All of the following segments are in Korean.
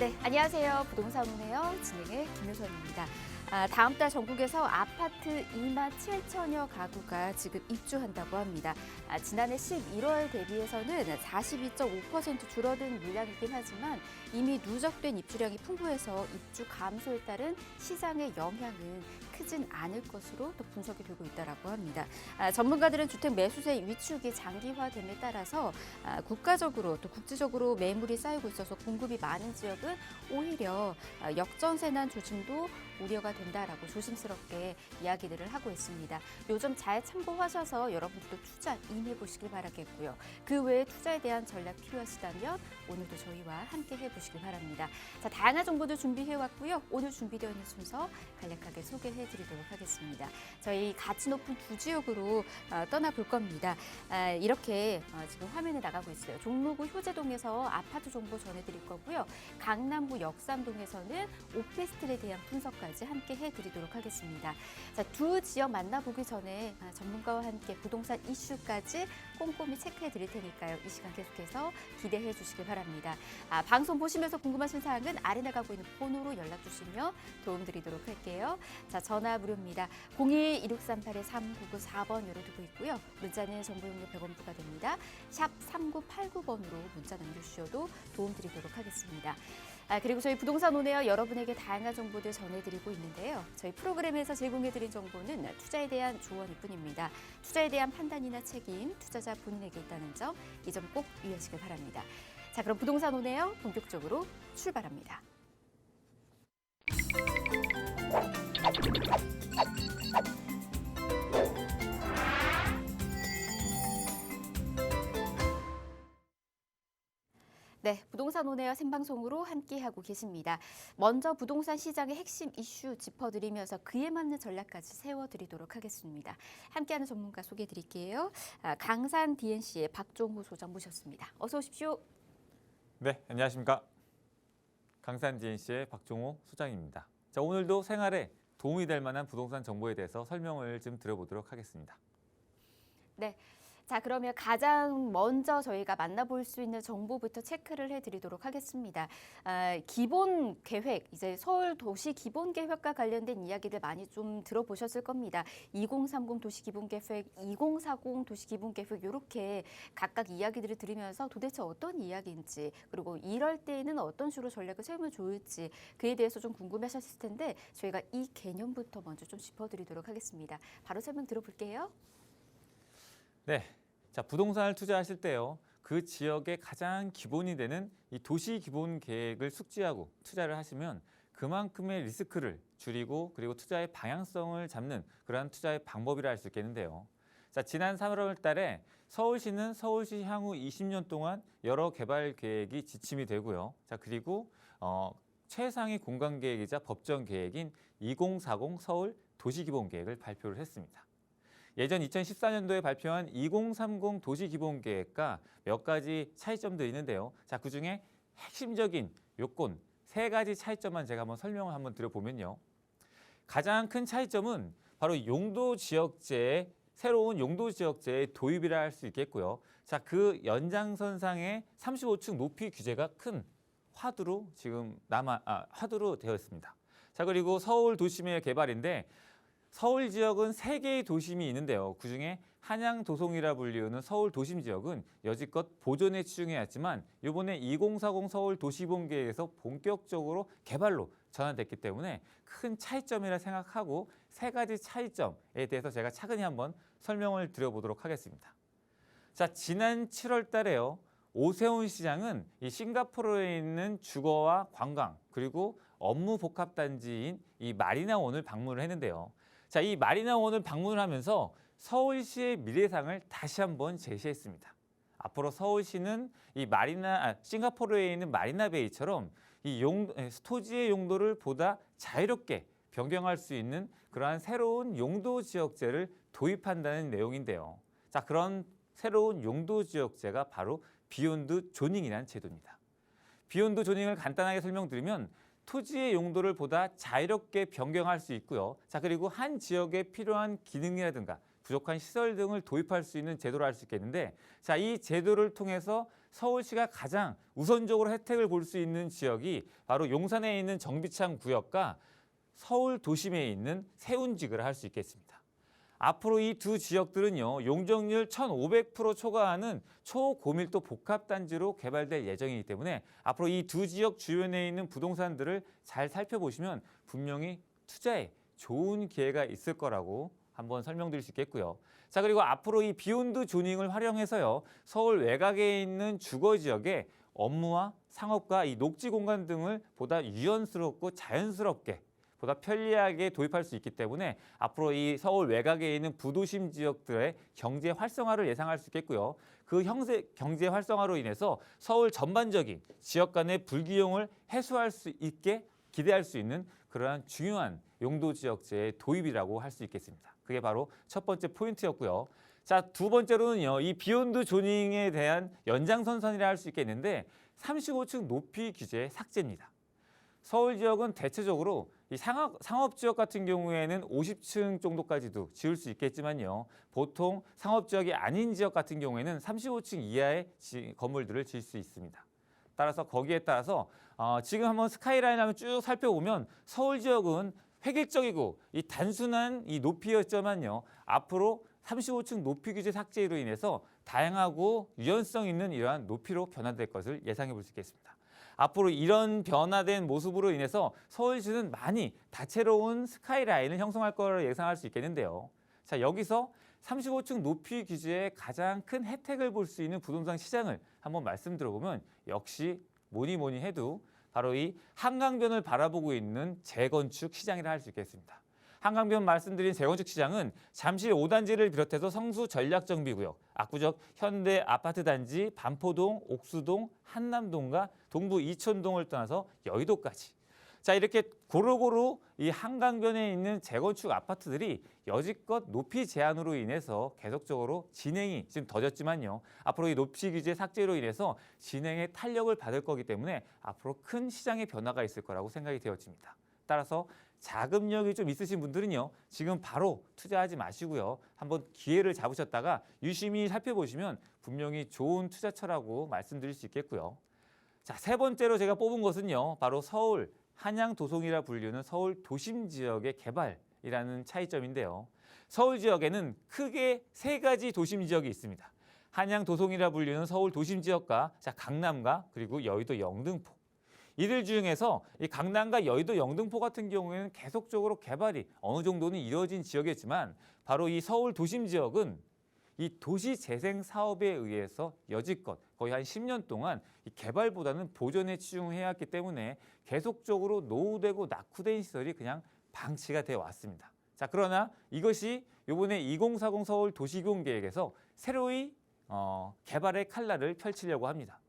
네, 안녕하세요. 부동산 운에요. 진행의 김효선입니다. 다음 달 전국에서 아파트 2만 7천여 가구가 지금 입주한다고 합니다. 지난해 11월 대비해서는 42.5% 줄어든 물량이긴 하지만 이미 누적된 입주량이 풍부해서 입주 감소에 따른 시장의 영향은 크진 않을 것으로 또 분석이 되고 있다고 합니다. 전문가들은 주택 매수세 위축이 장기화됨에 따라서 국가적으로 또 국지적으로 매물이 쌓이고 있어서 공급이 많은 지역은 오히려 역전세난 조짐도 우려가 된다라고 조심스럽게 이야기들을 하고 있습니다. 요점 잘 참고하셔서 여러분들도 투자 임해보시길 바라겠고요. 그 외에 투자에 대한 전략 필요하시다면 오늘도 저희와 함께 해보시길 바랍니다. 자, 다양한 정보들 준비해왔고요. 오늘 준비되어 있는 순서 간략하게 소개해드리도록 하겠습니다. 저희 가치 높은 두 지역으로 떠나볼 겁니다. 이렇게 지금 화면에 나가고 있어요. 종로구 효재동에서 아파트 정보 전해드릴 거고요. 강남구 역삼동에서는 오피스텔에 대한 분석까지 함께 해드리도록 하겠습니다. 자, 두 지역 만나보기 전에 전문가와 함께 부동산 이슈까지 꼼꼼히 체크해 드릴 테니까요. 이 시간 계속해서 기대해 주시길 바랍니다. 방송 보시면서 궁금하신 사항은 아래 나가고 있는 번호로 연락 주시면 도움드리도록 할게요. 자, 전화 무료입니다. 02-2638-3994번 열어두고 있고요. 문자는 정보용료 100원 부과됩니다. 샵 3989번으로 문자 남겨주셔도 도움드리도록 하겠습니다. 그리고 저희 부동산 온에어 여러분에게 다양한 정보들 전해드리고 있는데요. 저희 프로그램에서 제공해드린 정보는 투자에 대한 조언일 뿐입니다. 투자에 대한 판단이나 책임, 투자자 본인에게 있다는 점, 이 점 꼭 유의하시길 바랍니다. 자, 그럼 부동산 온에어 본격적으로 출발합니다. 네, 부동산 온에어 생방송으로 함께하고 계십니다. 먼저 부동산 시장의 핵심 이슈 짚어드리면서 그에 맞는 전략까지 세워드리도록 하겠습니다. 함께하는 전문가 소개해드릴게요. 강산 DNC의 박종호 소장 모셨습니다. 어서 오십시오. 네, 안녕하십니까. 강산 DNC의 박종호 소장입니다. 자, 오늘도 생활에 도움이 될 만한 부동산 정보에 대해서 설명을 좀 드려보도록 하겠습니다. 네. 자, 그러면 가장 먼저 저희가 만나볼 수 있는 정보부터 체크를 해드리도록 하겠습니다. 기본 계획, 이제 서울 도시 기본 계획과 관련된 이야기들 많이 좀 들어보셨을 겁니다. 2030 도시 기본 계획, 2040 도시 기본 계획 이렇게 각각 이야기들을 들으면서 도대체 어떤 이야기인지 그리고 이럴 때에는 어떤 식으로 전략을 세우면 좋을지 그에 대해서 좀 궁금하셨을 텐데 저희가 이 개념부터 먼저 좀 짚어드리도록 하겠습니다. 바로 설명 들어볼게요. 네, 자, 부동산을 투자하실 때요. 그 지역의 가장 기본이 되는 이 도시 기본 계획을 숙지하고 투자를 하시면 그만큼의 리스크를 줄이고 그리고 투자의 방향성을 잡는 그러한 투자의 방법이라 할 수 있겠는데요. 자, 지난 3월 달에 서울시는 서울시 향후 20년 동안 여러 개발 계획이 지침이 되고요. 자, 그리고 최상위 공간 계획이자 법정 계획인 2040 서울 도시기본 계획을 발표를 했습니다. 예전 2014년도에 발표한 2030 도시기본계획과 몇 가지 차이점들이 있는데요. 자, 그중에 핵심적인 요건 3가지 차이점만 제가 한번 설명을 한번 드려보면요. 가장 큰 차이점은 바로 새로운 용도지역제의 도입이라 할 수 있겠고요. 자, 그 연장선상에 35층 높이 규제가 큰 화두로 지금 화두로 되어 있습니다. 자, 그리고 서울 도심의 개발인데 서울 지역은 3개의 도심이 있는데요. 그중에 한양 도송이라 불리우는 서울 도심 지역은 여지껏 보존에 치중해왔지만 이번에 2040 서울 도시본계획에서 본격적으로 개발로 전환됐기 때문에 큰 차이점이라 생각하고 3가지 차이점에 대해서 제가 차근히 한번 설명을 드려보도록 하겠습니다. 자, 지난 7월 달에요. 오세훈 시장은 이 싱가포르에 있는 주거와 관광 그리고 업무 복합단지인 이 마리나원을 방문을 했는데요. 자, 이 마리나원을 방문을 하면서 서울시의 미래상을 다시 한번 제시했습니다. 앞으로 서울시는 이 싱가포르에 있는 마리나베이처럼 이 토지의 용도를 보다 자유롭게 변경할 수 있는 그러한 새로운 용도지역제를 도입한다는 내용인데요. 자, 그런 새로운 용도지역제가 바로 비욘드 조닝이라는 제도입니다. 비욘드 조닝을 간단하게 설명드리면 토지의 용도를 보다 자유롭게 변경할 수 있고요. 자, 그리고 한 지역에 필요한 기능이라든가 부족한 시설 등을 도입할 수 있는 제도를 할 수 있겠는데, 자, 이 제도를 통해서 서울시가 가장 우선적으로 혜택을 볼 수 있는 지역이 바로 용산에 있는 정비창 구역과 서울 도심에 있는 세운지구를 할 수 있겠습니다. 앞으로 이 두 지역들은요, 용적률 1,500% 초과하는 초고밀도 복합단지로 개발될 예정이기 때문에 앞으로 이 두 지역 주변에 있는 부동산들을 잘 살펴보시면 분명히 투자에 좋은 기회가 있을 거라고 한번 설명드릴 수 있겠고요. 자, 그리고 앞으로 이 비욘드 조닝을 활용해서요, 서울 외곽에 있는 주거 지역에 업무와 상업과 이 녹지 공간 등을 보다 유연스럽고 자연스럽게 보다 편리하게 도입할 수 있기 때문에 앞으로 이 서울 외곽에 있는 부도심 지역들의 경제 활성화를 예상할 수 있겠고요. 그 경제 활성화로 인해서 서울 전반적인 지역 간의 불균형을 해소할 수 있게 기대할 수 있는 그러한 중요한 용도 지역제의 도입이라고 할 수 있겠습니다. 그게 바로 첫 번째 포인트였고요. 자, 두 번째로는요, 이 비욘드 조닝에 대한 연장선상이라 할 수 있겠는데 35층 높이 규제 삭제입니다. 서울 지역은 대체적으로 이 상업 지역 같은 경우에는 50층 정도까지도 지을 수 있겠지만요. 보통 상업 지역이 아닌 지역 같은 경우에는 35층 이하의 건물들을 지을 수 있습니다. 따라서 거기에 따라서 지금 한번 스카이라인 한번 쭉 살펴보면 서울 지역은 획일적이고 이 단순한 이 높이였지만요. 앞으로 35층 높이 규제 삭제로 인해서 다양하고 유연성 있는 이러한 높이로 변화될 것을 예상해 볼 수 있겠습니다. 앞으로 이런 변화된 모습으로 인해서 서울시는 많이 다채로운 스카이라인을 형성할 거를 예상할 수 있겠는데요. 자, 여기서 35층 높이 규제의 가장 큰 혜택을 볼 수 있는 부동산 시장을 한번 말씀드려보면 역시 뭐니 해도 바로 이 한강변을 바라보고 있는 재건축 시장이라 할 수 있겠습니다. 한강변 말씀드린 재건축 시장은 잠실 5단지를 비롯해서 성수 전략정비구역, 압구적 현대 아파트 단지, 반포동, 옥수동, 한남동과 동부 이촌동을 떠나서 여의도까지. 자, 이렇게 고루고루 이 한강변에 있는 재건축 아파트들이 여지껏 높이 제한으로 인해서 계속적으로 진행이 지금 더뎠지만요. 앞으로 이 높이 규제 삭제로 인해서 진행에 탄력을 받을 거기 때문에 앞으로 큰 시장의 변화가 있을 거라고 생각이 되어집니다. 따라서 자금력이 좀 있으신 분들은요, 지금 바로 투자하지 마시고요. 한번 기회를 잡으셨다가 유심히 살펴보시면 분명히 좋은 투자처라고 말씀드릴 수 있겠고요. 자, 세 번째로 제가 뽑은 것은요, 바로 서울 한양도성이라 불리는 서울 도심 지역의 개발이라는 차이점인데요. 서울 지역에는 크게 세 가지 도심 지역이 있습니다. 한양도성이라 불리는 서울 도심 지역과 강남과 그리고 여의도 영등포. 이들 중에서 이 강남과 여의도 영등포 같은 경우에는 계속적으로 개발이 어느 정도는 이루어진 지역이지만 바로 이 서울 도심 지역은 이 도시 재생 사업에 의해서 여지껏 거의 한 10년 동안 이 개발보다는 보존에 치중해야 했기 때문에 계속적으로 노후되고 낙후된 시설이 그냥 방치가 되어 왔습니다. 자, 그러나 이것이 이번에 2040 서울 도시공계획에서 새로이 개발의 칼날을 펼치려고 합니다.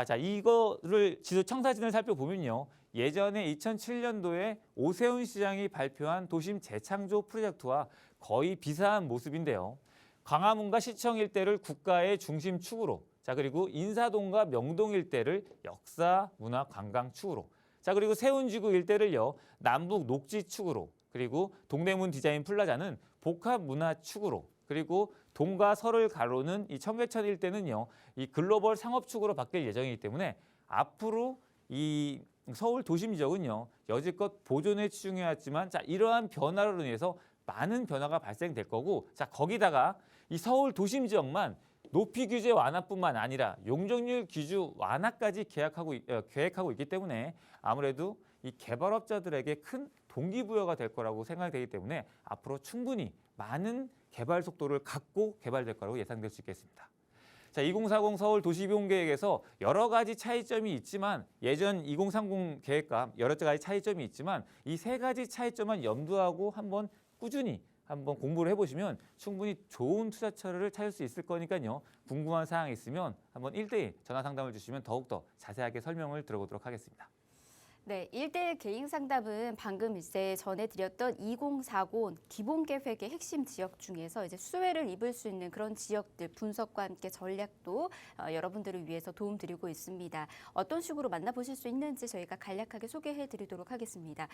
자, 이거를 청사진을 살펴보면요. 예전에 2007년도에 오세훈 시장이 발표한 도심 재창조 프로젝트와 거의 비슷한 모습인데요. 광화문과 시청 일대를 국가의 중심축으로, 자, 그리고 인사동과 명동 일대를 역사, 문화, 관광 축으로, 자, 그리고 세운지구 일대를요, 남북 녹지 축으로, 그리고 동대문 디자인 플라자는 복합 문화 축으로, 그리고 동과 서를 가로는 이 청계천 일대는요, 이 글로벌 상업축으로 바뀔 예정이기 때문에 앞으로 이 서울 도심 지역은요, 여지껏 보존에 치중해왔지만, 자, 이러한 변화로 인해서 많은 변화가 발생될 거고, 자, 거기다가 이 서울 도심 지역만 높이 규제 완화뿐만 아니라 용적률 기준 완화까지 계획하고 있기 때문에 아무래도 이 개발업자들에게 큰 동기부여가 될 거라고 생각되기 때문에 앞으로 충분히 많은 개발 속도를 갖고 개발될 거라고 예상될 수 있겠습니다. 자, 2040 서울 도시비용계획에서 여러 가지 차이점이 있지만 예전 2030 계획과 여러 가지 차이점이 있지만 이 세 가지 차이점만 염두하고 한번 꾸준히 한번 공부를 해보시면 충분히 좋은 투자처를 찾을 수 있을 거니까요. 궁금한 사항이 있으면 한번 1대1 전화 상담을 주시면 더욱더 자세하게 설명을 들어보도록 하겠습니다. 네, 1대1 개인 상담은 방금 이제 전해드렸던 2040 기본 계획의 핵심 지역 중에서 이제 수혜를 입을 수 있는 그런 지역들 분석과 함께 전략도 여러분들을 위해서 도움드리고 있습니다. 어떤 식으로 만나보실 수 있는지 저희가 간략하게 소개해드리도록 하겠습니다.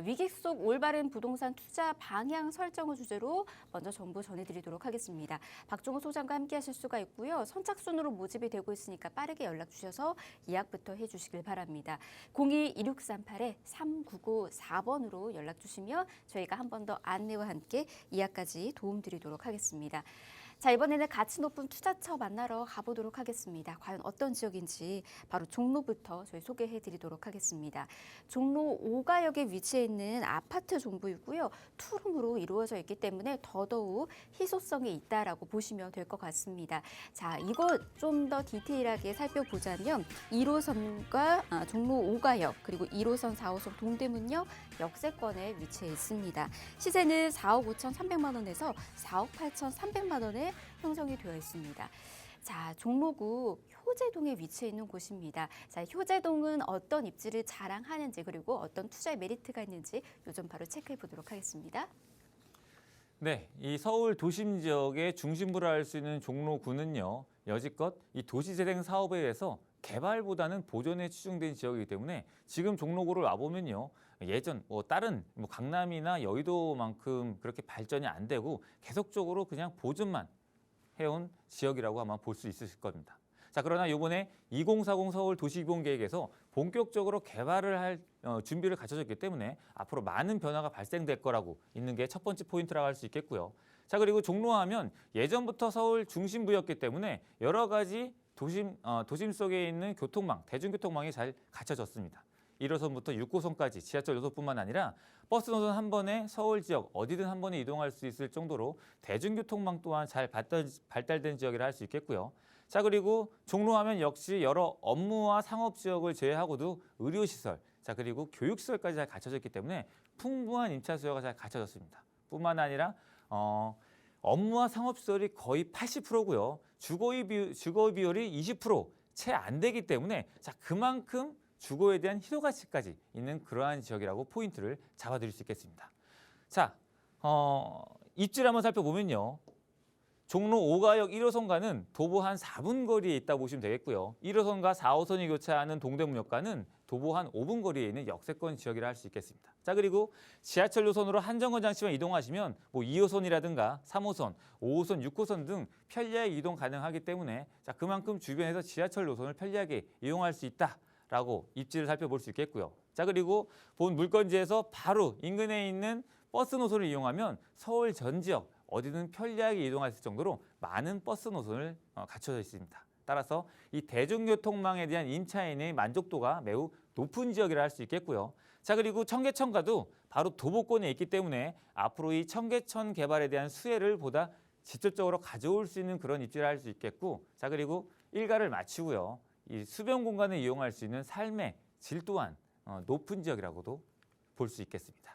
위기 속 올바른 부동산 투자 방향 설정을 주제로 먼저 정보 전해드리도록 하겠습니다. 박종호 소장과 함께 하실 수가 있고요. 선착순으로 모집이 되고 있으니까 빠르게 연락 주셔서 예약부터 해주시길 바랍니다. 02-2638-3994번으로 연락 주시면 저희가 한 번 더 안내와 함께 예약까지 도움드리도록 하겠습니다. 자, 이번에는 가치 높은 투자처 만나러 가보도록 하겠습니다. 과연 어떤 지역인지 바로 종로부터 저희 소개해드리도록 하겠습니다. 종로 5가역에 위치해 있는 아파트 정보이고요. 투룸으로 이루어져 있기 때문에 더더욱 희소성이 있다라고 보시면 될 것 같습니다. 자, 이거 좀 더 디테일하게 살펴보자면 1호선과 종로 5가역 그리고 1호선 4호선 동대문역 역세권에 위치해 있습니다. 시세는 4억 5,300만 원에서 4억 8,300만 원에 형성이 되어 있습니다. 자, 종로구 효재동에 위치해 있는 곳입니다. 자, 효재동은 어떤 입지를 자랑하는지 그리고 어떤 투자의 메리트가 있는지 요즘 바로 체크해 보도록 하겠습니다. 네, 이 서울 도심 지역의 중심부를 할 수 있는 종로구는요. 여지껏 이 도시재생 사업에 의해서 개발보다는 보존에 치중된 지역이기 때문에 지금 종로구를 와보면요. 예전 다른 강남이나 여의도만큼 그렇게 발전이 안 되고 계속적으로 그냥 보존만 해온 지역이라고 아마 볼 수 있으실 겁니다. 자, 그러나 이번에 2040 서울 도시기본계획에서 본격적으로 개발을 할 준비를 갖춰졌기 때문에 앞으로 많은 변화가 발생될 거라고 있는 게 첫 번째 포인트라고 할 수 있겠고요. 자, 그리고 종로하면 예전부터 서울 중심부였기 때문에 여러 가지 도심 속에 있는 교통망, 대중교통망이 잘 갖춰졌습니다. 1호선부터 6호선까지 지하철 요소뿐만 아니라 버스 노선 한 번에 서울 지역 어디든 한 번에 이동할 수 있을 정도로 대중교통망 또한 잘 발달된 지역이라 할 수 있겠고요. 자, 그리고 종로하면 역시 여러 업무와 상업 지역을 제외하고도 의료시설, 자, 그리고 교육시설까지 잘 갖춰졌기 때문에 풍부한 임차 수요가 잘 갖춰졌습니다. 뿐만 아니라 업무와 상업시설이 거의 80%고요. 주거의 비율이 20% 채 안 되기 때문에 자, 그만큼 주거에 대한 희소가치까지 있는 그러한 지역이라고 포인트를 잡아드릴 수 있겠습니다. 자, 입지를 한번 살펴보면요. 종로 5가역 1호선과는 도보 한 4분 거리에 있다 보시면 되겠고요. 1호선과 4호선이 교차하는 동대문역과는 도보 한 5분 거리에 있는 역세권 지역이라 할 수 있겠습니다. 자, 그리고 지하철 노선으로 한정거 장치만 이동하시면 2호선이라든가 3호선, 5호선, 6호선 등 편리하게 이동 가능하기 때문에 자, 그만큼 주변에서 지하철 노선을 편리하게 이용할 수 있다라고 입지를 살펴볼 수 있겠고요. 자, 그리고 본 물건지에서 바로 인근에 있는 버스 노선을 이용하면 서울 전 지역 어디든 편리하게 이동할 수 있을 정도로 많은 버스 노선을 갖춰져 있습니다. 따라서 이 대중교통망에 대한 임차인의 만족도가 매우 높은 지역이라 할 수 있겠고요. 자, 그리고 청계천과도 바로 도보권에 있기 때문에 앞으로 이 청계천 개발에 대한 수혜를 보다 직접적으로 가져올 수 있는 그런 입지를 할 수 있겠고, 자, 그리고 일가를 마치고요. 이 수변 공간을 이용할 수 있는 삶의 질 또한 높은 지역이라고도 볼 수 있겠습니다.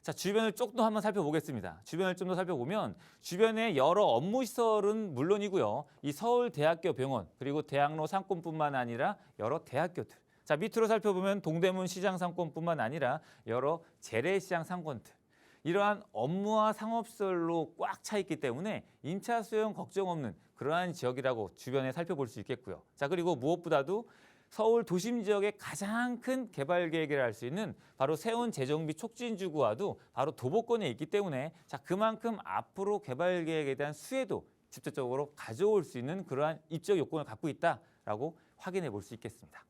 자, 주변을 조금 더 한번 살펴보겠습니다. 주변을 좀 더 살펴보면 주변에 여러 업무시설은 물론이고요. 이 서울대학교 병원 그리고 대학로 상권뿐만 아니라 여러 대학교들. 자, 밑으로 살펴보면 동대문 시장 상권뿐만 아니라 여러 재래시장 상권들. 이러한 업무와 상업시설로 꽉 차 있기 때문에 임차 수요 걱정 없는 그러한 지역이라고 주변에 살펴볼 수 있겠고요. 자, 그리고 무엇보다도 서울 도심 지역의 가장 큰 개발 계획이라 할 수 있는 바로 세운 재정비 촉진주구와도 바로 도보권에 있기 때문에 자, 그만큼 앞으로 개발 계획에 대한 수혜도 직접적으로 가져올 수 있는 그러한 입적 요건을 갖고 있다라고 확인해 볼 수 있겠습니다.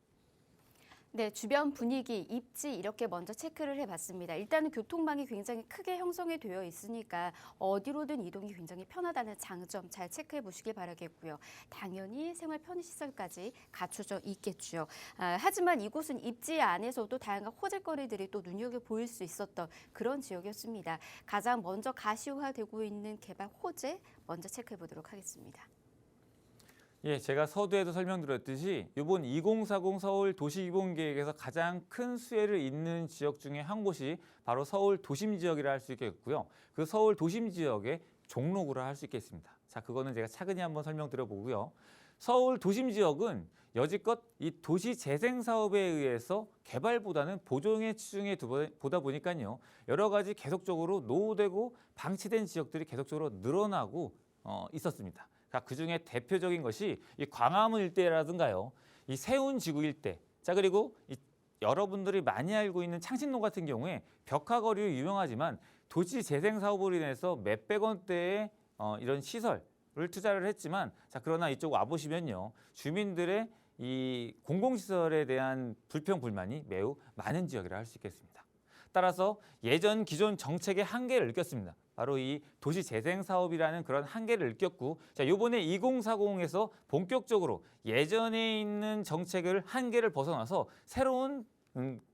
네, 주변 분위기, 입지 이렇게 먼저 체크를 해봤습니다. 일단은 교통망이 굉장히 크게 형성이 되어 있으니까 어디로든 이동이 굉장히 편하다는 장점 잘 체크해 보시길 바라겠고요. 당연히 생활 편의시설까지 갖춰져 있겠죠. 하지만 이곳은 입지 안에서도 다양한 호재거리들이 또 눈여겨보일 수 있었던 그런 지역이었습니다. 가장 먼저 가시화되고 있는 개발 호재 먼저 체크해 보도록 하겠습니다. 예, 제가 서두에도 설명드렸듯이 이번 2040 서울 도시기본계획에서 가장 큰 수혜를 잇는 지역 중에 한 곳이 바로 서울 도심 지역이라 할 수 있겠고요. 그 서울 도심 지역의 종로구라 할 수 있겠습니다. 자, 그거는 제가 차근히 한번 설명드려보고요. 서울 도심 지역은 여지껏 이 도시 재생 사업에 의해서 개발보다는 보존에 치중해 보다 보니까요. 여러 가지 계속적으로 노후되고 방치된 지역들이 계속적으로 늘어나고 있었습니다. 그중에 대표적인 것이 이 광화문 일대라든가요. 이 세운지구 일대. 자, 그리고 여러분들이 많이 알고 있는 창신동 같은 경우에 벽화거리로 유명하지만 도시 재생 사업으로 인해서 몇백 원대의 이런 시설을 투자를 했지만, 자, 그러나 이쪽 와보시면요. 주민들의 이 공공시설에 대한 불평, 불만이 매우 많은 지역이라 할 수 있겠습니다. 따라서 예전 기존 정책의 한계를 느꼈습니다. 바로 이 도시 재생 사업이라는 그런 한계를 느꼈고, 자, 이번에 2040에서 본격적으로 예전에 있는 정책을 한계를 벗어나서 새로운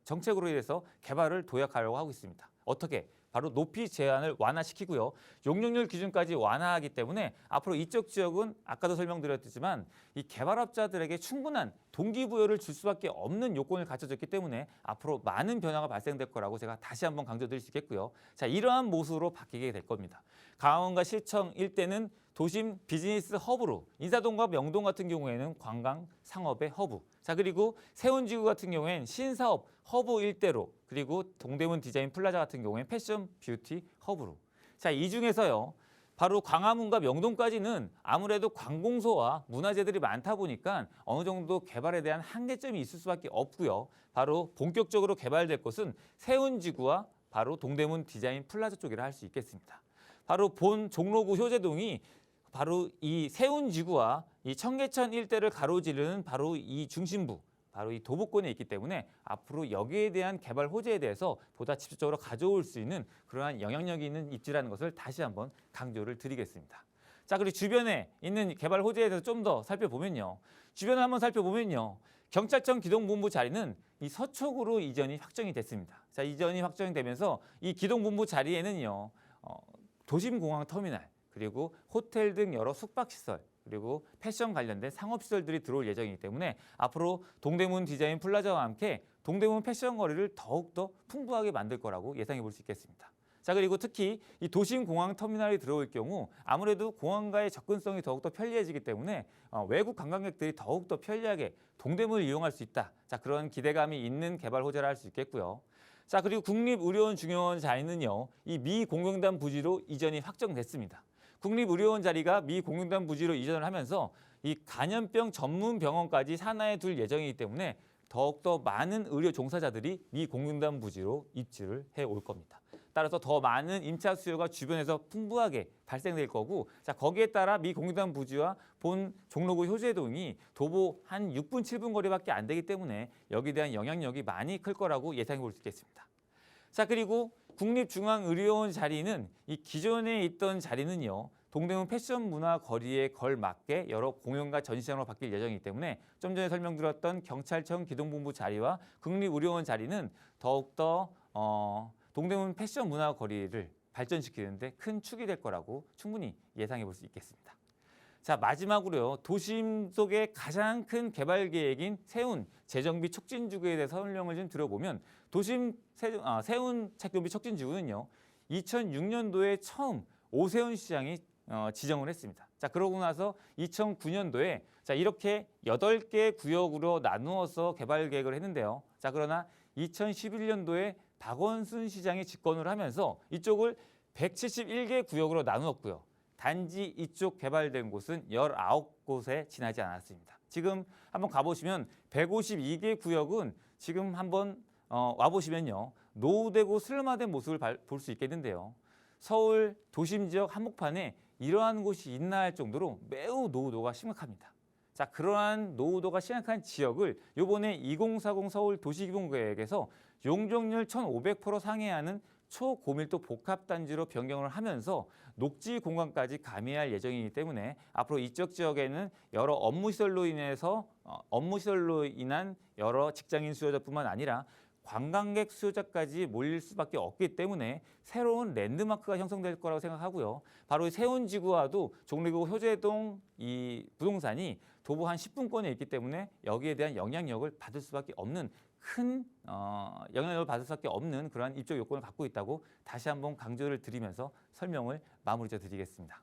정책으로 인해서 개발을 도약하려고 하고 있습니다. 어떻게? 바로 높이 제한을 완화시키고요. 용적률 기준까지 완화하기 때문에 앞으로 이쪽 지역은 아까도 설명드렸지만 이 개발업자들에게 충분한 동기부여를 줄 수밖에 없는 요건을 갖춰졌기 때문에 앞으로 많은 변화가 발생될 거라고 제가 다시 한번 강조드릴 수 있겠고요. 자, 이러한 모습으로 바뀌게 될 겁니다. 강원과 시청 일대는 도심 비즈니스 허브로, 인사동과 명동 같은 경우에는 관광 상업의 허브, 자, 그리고 세운지구 같은 경우에는 신사업 허브 일대로, 그리고 동대문 디자인 플라자 같은 경우에는 패션 뷰티 허브로. 자, 이 중에서요. 바로 광화문과 명동까지는 아무래도 관공서와 문화재들이 많다 보니까 어느 정도 개발에 대한 한계점이 있을 수밖에 없고요. 바로 본격적으로 개발될 곳은 세운지구와 바로 동대문 디자인 플라자 쪽이라 할 수 있겠습니다. 바로 본 종로구 효재동이 바로 이 세운지구와 이 청계천 일대를 가로지르는 바로 이 중심부, 바로 이 도보권에 있기 때문에 앞으로 여기에 대한 개발 호재에 대해서 보다 집중적으로 가져올 수 있는 그러한 영향력이 있는 입지라는 것을 다시 한번 강조를 드리겠습니다. 자, 그리고 주변에 있는 개발 호재에 대해서 좀 더 살펴보면요. 주변을 한번 살펴보면요. 경찰청 기동본부 자리는 이 서초구로 이전이 확정이 됐습니다. 자, 이전이 확정이 되면서 이 기동본부 자리에는요. 도심공항 터미널, 그리고 호텔 등 여러 숙박시설, 그리고 패션 관련된 상업시설들이 들어올 예정이기 때문에 앞으로 동대문 디자인 플라자와 함께 동대문 패션 거리를 더욱더 풍부하게 만들 거라고 예상해 볼 수 있겠습니다. 자, 그리고 특히 이 도심공항 터미널이 들어올 경우 아무래도 공항과의 접근성이 더욱더 편리해지기 때문에 외국 관광객들이 더욱더 편리하게 동대문을 이용할 수 있다. 자, 그런 기대감이 있는 개발 호재라 할 수 있겠고요. 자, 그리고 국립의료원 중요원 자리는요. 이 미 공영단 부지로 이전이 확정됐습니다. 국립의료원 자리가 미 공영단 부지로 이전을 하면서 이 간염병 전문 병원까지 산하에 둘 예정이기 때문에 더욱더 많은 의료 종사자들이 미 공영단 부지로 입주를 해올 겁니다. 따라서 더 많은 임차 수요가 주변에서 풍부하게 발생될 거고, 자, 거기에 따라 미 공영단 부지와 본 종로구 효재동이 도보 한 6분, 7분 거리밖에 안 되기 때문에 여기에 대한 영향력이 많이 클 거라고 예상해 볼 수 있겠습니다. 자, 그리고 국립중앙의료원 자리는 이 기존에 있던 자리는요. 동대문 패션 문화 거리에 걸맞게 여러 공연과 전시장으로 바뀔 예정이기 때문에 좀 전에 설명드렸던 경찰청 기동본부 자리와 국립의료원 자리는 더욱더 동대문 패션 문화 거리를 발전시키는데 큰 축이 될 거라고 충분히 예상해 볼 수 있겠습니다. 자, 마지막으로요. 도심 속의 가장 큰 개발 계획인 세운 재정비 촉진지구에 대해서 설명을 좀 드려보면 도심 세운 재정비 촉진지구는요. 2006년도에 처음 오세훈 시장이 지정을 했습니다. 자, 그러고 나서 2009년도에 자, 이렇게 8개 구역으로 나누어서 개발 계획을 했는데요. 자, 그러나 2011년도에 박원순 시장이 집권을 하면서 이쪽을 171개 구역으로 나누었고요. 단지 이쪽 개발된 곳은 19곳에 지나지 않았습니다. 지금 한번 가보시면 152개 구역은 지금 한번 와보시면요. 노후되고 슬럼화된 모습을 볼 수 있겠는데요. 서울 도심 지역 한복판에 이러한 곳이 있나 할 정도로 매우 노후도가 심각합니다. 자, 그러한 노후도가 심각한 지역을 이번에 2040 서울 도시기본계획에서 용적률 1,500% 상회하는 초고밀도 복합단지로 변경을 하면서 녹지 공간까지 가미할 예정이기 때문에 앞으로 이쪽 지역에는 여러 업무시설로 인한 여러 직장인 수요자뿐만 아니라 관광객 수요자까지 몰릴 수밖에 없기 때문에 새로운 랜드마크가 형성될 거라고 생각하고요. 바로 세운지구와도 종로구 효재동 이 부동산이 도보 한 10분권에 있기 때문에 여기에 대한 영향력을 받을 수밖에 없는 그러한 입적 요건을 갖고 있다고 다시 한번 강조를 드리면서 설명을 마무리 드리겠습니다.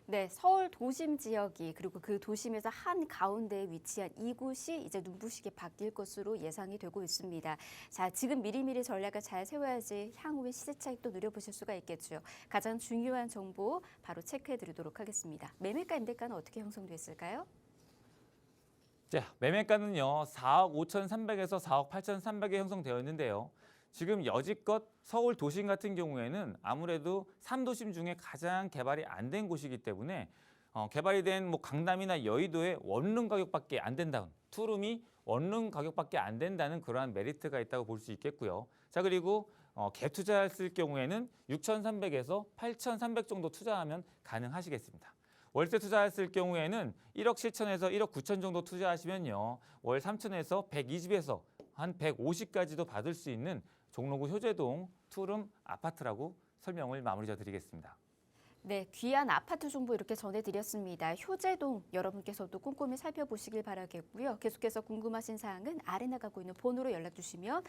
네, 서울 도심 지역이 그리고 그 도심에서 한 가운데에 위치한 이곳이 이제 눈부시게 바뀔 것으로 예상이 되고 있습니다. 자, 지금 미리미리 전략을 잘 세워야지 향후에 시세 차익도 누려보실 수가 있겠죠. 가장 중요한 정보 바로 체크해 드리도록 하겠습니다. 매매가 임대가는 어떻게 형성됐을까요? 자, 매매가는요. 4억 5,300에서 4억 8,300에 형성되어 있는데요. 지금 여지껏 서울 도심 같은 경우에는 아무래도 3도심 중에 가장 개발이 안 된 곳이기 때문에 개발이 된 뭐 강남이나 여의도의 원룸 가격밖에 안 된다는 투룸이 원룸 가격밖에 안 된다는 그러한 메리트가 있다고 볼 수 있겠고요. 자, 그리고 갭 투자했을 경우에는 6,300에서 8,300 정도 투자하면 가능하시겠습니다. 월세 투자했을 경우에는 1억 7천에서 1억 9천 정도 투자하시면요. 월 3천에서 120에서 한 150까지도 받을 수 있는 종로구 효재동 투룸 아파트라고 설명을 마무리 드리겠습니다. 네, 귀한 아파트 정보 이렇게 전해드렸습니다. 효재동 여러분께서도 꼼꼼히 살펴보시길 바라겠고요. 계속해서 궁금하신 사항은 아래 나가고 있는 번호로 연락 주시면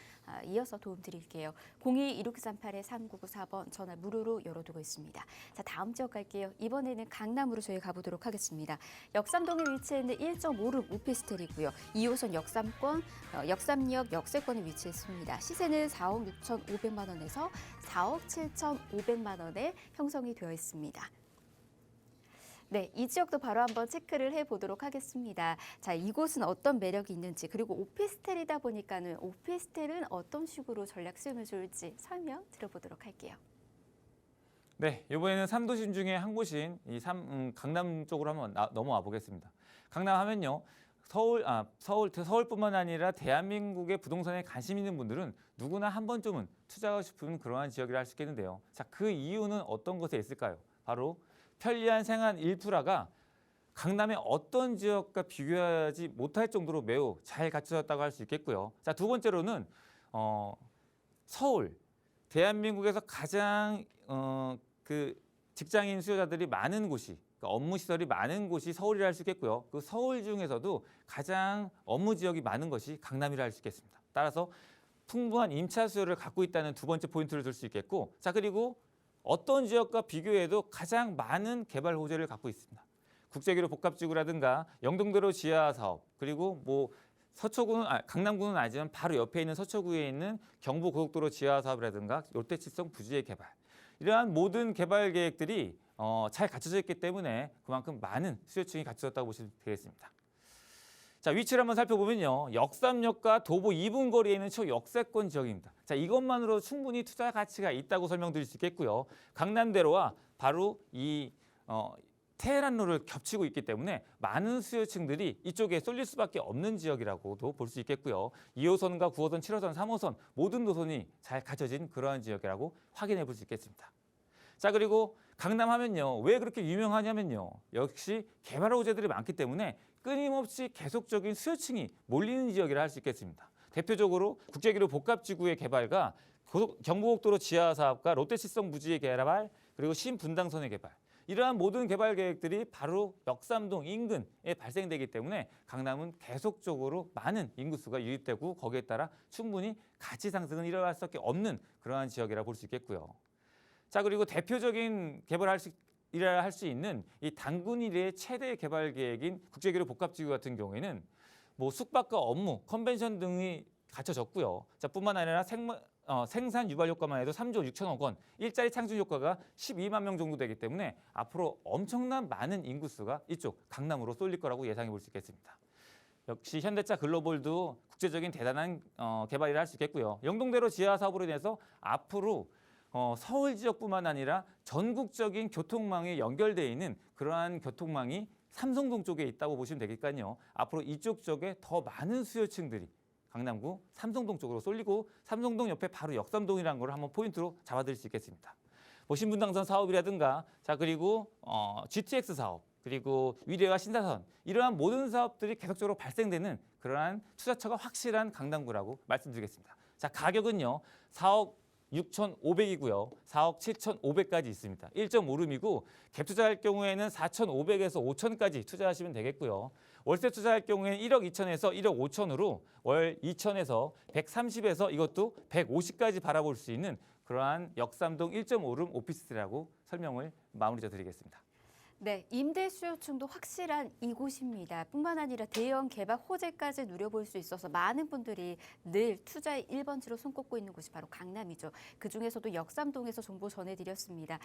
이어서 도움 드릴게요. 02-2638-3994번 전화 무료로 열어두고 있습니다. 자, 다음 지역 갈게요. 이번에는 강남으로 저희 가보도록 하겠습니다. 역삼동에 위치해 있는 1.5룸 오피스텔이고요. 2호선 역삼권, 역삼역 역세권에 위치해 있습니다. 시세는 4억 6,500만 원에서 4억 7,500만 원에 형성이 되어 있습니다. 네, 이 지역도 바로 한번 체크를 해보도록 하겠습니다. 자, 이곳은 어떤 매력이 있는지 그리고 오피스텔이다 보니까는 오피스텔은 어떤 식으로 전략 수용을 좋을지 설명 들어보도록 할게요. 네, 이번에는 3도심 중에 한 곳인 강남 쪽으로 한번 넘어와 보겠습니다. 강남 하면요. 서울뿐만 아니라 대한민국의 부동산에 관심 있는 분들은 누구나 한 번쯤은 투자하고 싶은 그러한 지역이라 할 수 있겠는데요. 자, 그 이유는 어떤 것에 있을까요? 바로 편리한 생활 인프라가 강남의 어떤 지역과 비교하지 못할 정도로 매우 잘 갖춰졌다고 할 수 있겠고요. 자, 두 번째로는 서울, 대한민국에서 가장 그 직장인 수요자들이 많은 곳이 그러니까 업무 시설이 많은 곳이 서울이라 할 수 있겠고요. 그 서울 중에서도 가장 업무 지역이 많은 것이 강남이라 할 수 있겠습니다. 따라서 풍부한 임차 수요를 갖고 있다는 두 번째 포인트를 들 수 있겠고, 자, 그리고 어떤 지역과 비교해도 가장 많은 개발 호재를 갖고 있습니다. 국제기로 복합지구라든가 영동대로 지하 사업, 그리고 뭐 강남구는 아니지만 바로 옆에 있는 서초구에 있는 경부고속도로 지하 사업이라든가 롯데칠성 부지의 개발, 이러한 모든 개발 계획들이 잘 갖춰져 있기 때문에 그만큼 많은 수요층이 갖춰졌다고 보시면 되겠습니다. 자, 위치를 한번 살펴보면요. 역삼역과 도보 2분 거리에 있는 초역세권 지역입니다. 자, 이것만으로 충분히 투자 가치가 있다고 설명드릴 수 있겠고요. 강남대로와 바로 이 테헤란로를 겹치고 있기 때문에 많은 수요층들이 이쪽에 쏠릴 수밖에 없는 지역이라고도 볼 수 있겠고요. 2호선과 9호선, 7호선, 3호선 모든 노선이 잘 갖춰진 그러한 지역이라고 확인해 볼 수 있겠습니다. 자, 그리고 강남 하면요. 왜 그렇게 유명하냐면요. 역시 개발 호재들이 많기 때문에 끊임없이 계속적인 수요층이 몰리는 지역이라 할 수 있겠습니다. 대표적으로 국제기로 복합지구의 개발과 경부고속도로 지하 사업과 롯데칠성 부지의 개발, 그리고 신분당선의 개발, 이러한 모든 개발 계획들이 바로 역삼동 인근에 발생되기 때문에 강남은 계속적으로 많은 인구수가 유입되고 거기에 따라 충분히 가치 상승은 일어날 수밖에 없는 그러한 지역이라 볼 수 있겠고요. 자, 그리고 대표적인 개발할 수 있는 이 단군 이래의 최대 개발 계획인 국제기로 복합지구 같은 경우에는 뭐 숙박과 업무, 컨벤션 등이 갖춰졌고요. 자, 뿐만 아니라 생산 유발 효과만 해도 3조 6천억 원, 일자리 창출 효과가 12만 명 정도 되기 때문에 앞으로 엄청난 많은 인구수가 이쪽 강남으로 쏠릴 거라고 예상해 볼 수 있겠습니다. 역시 현대차 글로벌도 국제적인 대단한 개발이라 할 수 있겠고요. 영동대로 지하 사업으로 인해서 앞으로 서울 지역뿐만 아니라 전국적인 교통망에 연결되어 있는 그러한 교통망이 삼성동 쪽에 있다고 보시면 되니까요. 앞으로 이쪽 쪽에 더 많은 수요층들이 강남구 삼성동 쪽으로 쏠리고 삼성동 옆에 바로 역삼동이라는 걸 한번 포인트로 잡아드릴 수 있겠습니다. 뭐 신분당선 사업이라든가, 자, 그리고 GTX 사업, 그리고 위례와 신사선, 이러한 모든 사업들이 계속적으로 발생되는 그러한 투자처가 확실한 강남구라고 말씀드리겠습니다. 자, 가격은요. 4억 6,500이고요. 4억 7,500까지 있습니다. 1.5룸이고 갭 투자할 경우에는 4,500에서 5,000까지 투자하시면 되겠고요. 월세 투자할 경우에는 1억 2천에서 1억 5천으로 월 2천에서 130에서 이것도 150까지 바라볼 수 있는 그러한 역삼동 1.5룸 오피스텔이라고 설명을 마무리 드리겠습니다. 네, 임대 수요층도 확실한 이곳입니다. 뿐만 아니라 대형 개발 호재까지 누려볼 수 있어서 많은 분들이 늘 투자의 1번지로 손꼽고 있는 곳이 바로 강남이죠. 그중에서도 역삼동에서 정보 전해드렸습니다.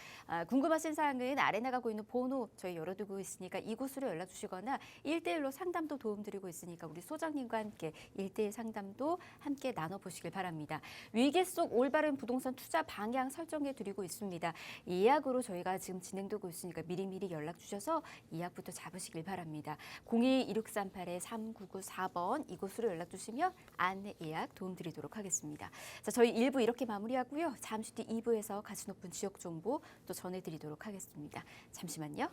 궁금하신 사항은 아래 나가고 있는 번호 저희 열어두고 있으니까 이곳으로 연락 주시거나 1대1로 상담도 도움드리고 있으니까 우리 소장님과 함께 1대1 상담도 함께 나눠보시길 바랍니다. 위기 속 올바른 부동산 투자 방향 설정해 드리고 있습니다. 이 예약으로 저희가 지금 진행되고 있으니까 미리미리 연락 주셔서 예약부터 잡으시길 바랍니다. 02-2638-3994번 이곳으로 연락 주시면 안내 예약 도움드리도록 하겠습니다. 자, 저희 1부 이렇게 마무리하고요. 잠시 뒤 2부에서 가치 높은 지역 정보 또 전해드리도록 하겠습니다. 잠시만요.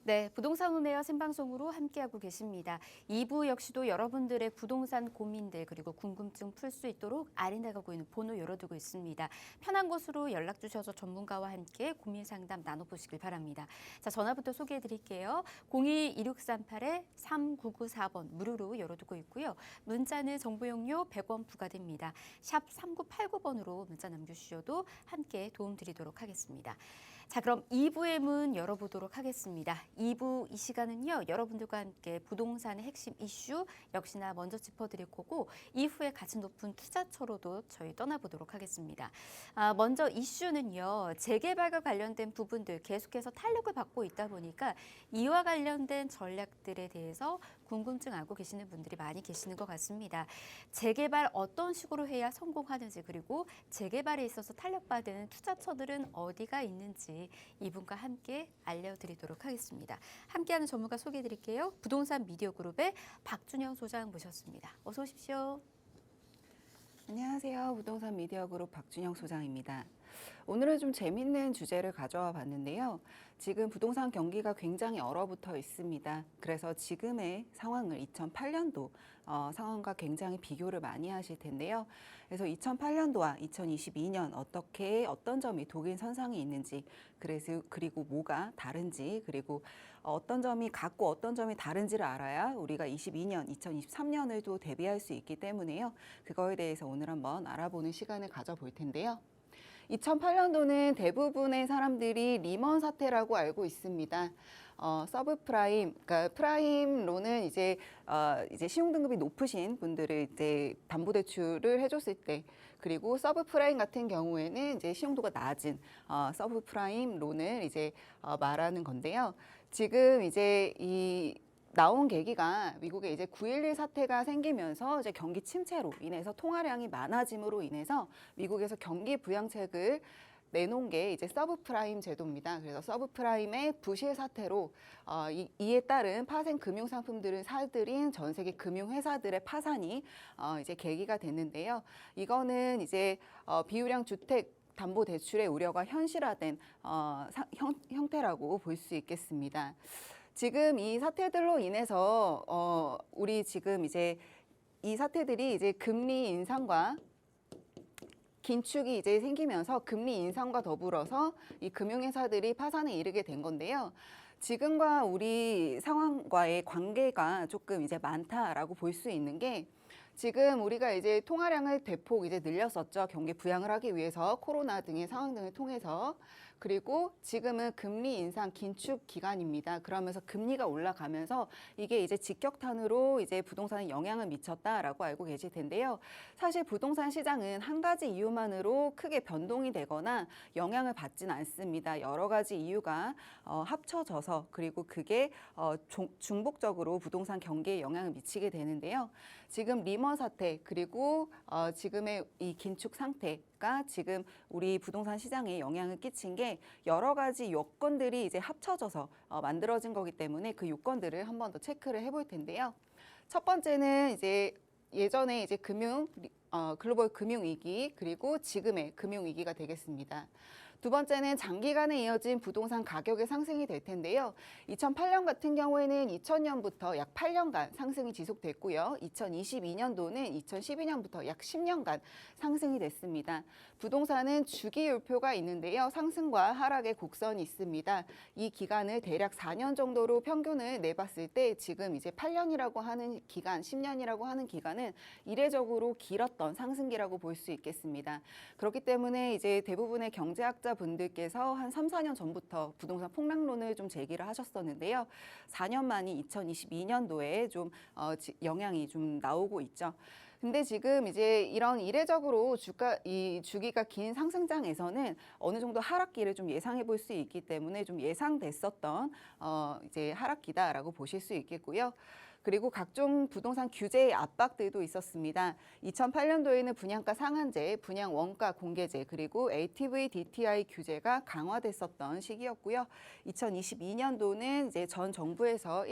네, 부동산 오네어 생방송으로 함께하고 계십니다. 2부 역시도 여러분들의 부동산 고민들 그리고 궁금증 풀 수 있도록 아래 나가고 있는 번호 열어두고 있습니다. 편한 곳으로 연락 주셔서 전문가와 함께 고민 상담 나눠보시길 바랍니다. 자, 전화부터 소개해 드릴게요. 02-2638-3994번 무료로 열어두고 있고요. 문자는 정보용료 100원 부과됩니다. 샵 3989번으로 문자 남겨주셔도 함께 도움드리도록 하겠습니다. 자, 그럼 2부의 문 열어보도록 하겠습니다. 2부 이 시간은요, 여러분들과 함께 부동산의 핵심 이슈 역시나 먼저 짚어드릴 거고 이후에 가치 높은 투자처로도 저희 떠나보도록 하겠습니다. 먼저 이슈는요, 재개발과 관련된 부분들 계속해서 탄력을 받고 있다 보니까 이와 관련된 전략들에 대해서 궁금증 알고 계시는 분들이 많이 계시는 것 같습니다. 재개발 어떤 식으로 해야 성공하는지 그리고 재개발에 있어서 탄력받은 투자처들은 어디가 있는지 이분과 함께 알려드리도록 하겠습니다. 함께하는 전문가 소개해드릴게요. 부동산 미디어 그룹의 박준영 소장 모셨습니다. 어서 오십시오. 안녕하세요. 부동산 미디어 그룹 박준영 소장입니다. 오늘은 좀 재밌는 주제를 가져와 봤는데요. 지금 부동산 경기가 굉장히 얼어붙어 있습니다. 그래서 지금의 상황을 2008년도 상황과 굉장히 비교를 많이 하실 텐데요. 그래서 2008년도와 2022년 어떤 점이 독일선상이 있는지, 그리고 뭐가 다른지, 그리고 어떤 점이 같고 어떤 점이 다른지를 알아야 우리가 22년, 2023년에도 대비할 수 있기 때문에요. 그거에 대해서 오늘 한번 알아보는 시간을 가져볼 텐데요. 2008년도는 대부분의 사람들이 리먼 사태라고 알고 있습니다. 서브프라임, 그러니까 프라임 론은 이제 신용 등급이 높으신 분들을 이제 담보대출을 해줬을 때, 그리고 서브프라임 같은 경우에는 이제 신용도가 낮은 서브프라임 론을 이제 말하는 건데요. 지금 이제 나온 계기가 미국에 이제 9.11 사태가 생기면서 이제 경기 침체로 인해서 통화량이 많아짐으로 인해서 미국에서 경기 부양책을 내놓은 게 이제 서브프라임 제도입니다. 그래서 서브프라임의 부실 사태로 이에 따른 파생 금융 상품들을 사들인 전 세계 금융회사들의 파산이 이제 계기가 됐는데요. 이거는 이제 비유량 주택 담보 대출의 우려가 현실화된 형태라고 볼 수 있겠습니다. 지금 이 사태들로 인해서 우리 지금 이제 이 사태들이 이제 금리 인상과 긴축이 이제 생기면서 금리 인상과 더불어서 이 금융회사들이 파산에 이르게 된 건데요. 지금과 우리 상황과의 관계가 조금 이제 많다라고 볼 수 있는 게, 지금 우리가 이제 통화량을 대폭 이제 늘렸었죠. 경기 부양을 하기 위해서 코로나 등의 상황 등을 통해서. 그리고 지금은 금리 인상 긴축 기간입니다. 그러면서 금리가 올라가면서 이게 이제 직격탄으로 이제 부동산에 영향을 미쳤다라고 알고 계실 텐데요. 사실 부동산 시장은 한 가지 이유만으로 크게 변동이 되거나 영향을 받지는 않습니다. 여러 가지 이유가 합쳐져서 그리고 그게 중복적으로 부동산 경기에 영향을 미치게 되는데요. 지금 리먼 사태 그리고 지금의 이 긴축 상태가 지금 우리 부동산 시장에 영향을 끼친 게 여러 가지 요건들이 이제 합쳐져서 만들어진 거기 때문에 그 요건들을 한 번 더 체크를 해볼 텐데요. 첫 번째는 이제 예전에 이제 글로벌 금융 위기 그리고 지금의 금융 위기가 되겠습니다. 두 번째는 장기간에 이어진 부동산 가격의 상승이 될 텐데요. 2008년 같은 경우에는 2000년부터 약 8년간 상승이 지속됐고요. 2022년도는 2012년부터 약 10년간 상승이 됐습니다. 부동산은 주기율표가 있는데요. 상승과 하락의 곡선이 있습니다. 이 기간을 대략 4년 정도로 평균을 내봤을 때 지금 이제 8년이라고 하는 기간, 10년이라고 하는 기간은 이례적으로 길었던 상승기라고 볼 수 있겠습니다. 그렇기 때문에 이제 대부분의 경제학자 분들께서 한 3, 4년 전부터 부동산 폭락론을 좀 제기를 하셨었는데요. 4년 만이 2022년도에 좀 영향이 좀 나오고 있죠. 근데 지금 이제 이런 이례적으로 이 주기가 긴 상승장에서는 어느 정도 하락기를 좀 예상해 볼 수 있기 때문에 좀 예상됐었던 이제 하락기다라고 보실 수 있겠고요. 그리고 각종 부동산 규제의 압박들도 있었습니다. 2008년도에는 분양가 상한제, 분양 원가 공개제, 그리고 LTV, DTI 규제가 강화됐었던 시기였고요. 2022년도는 이제 전 정부에서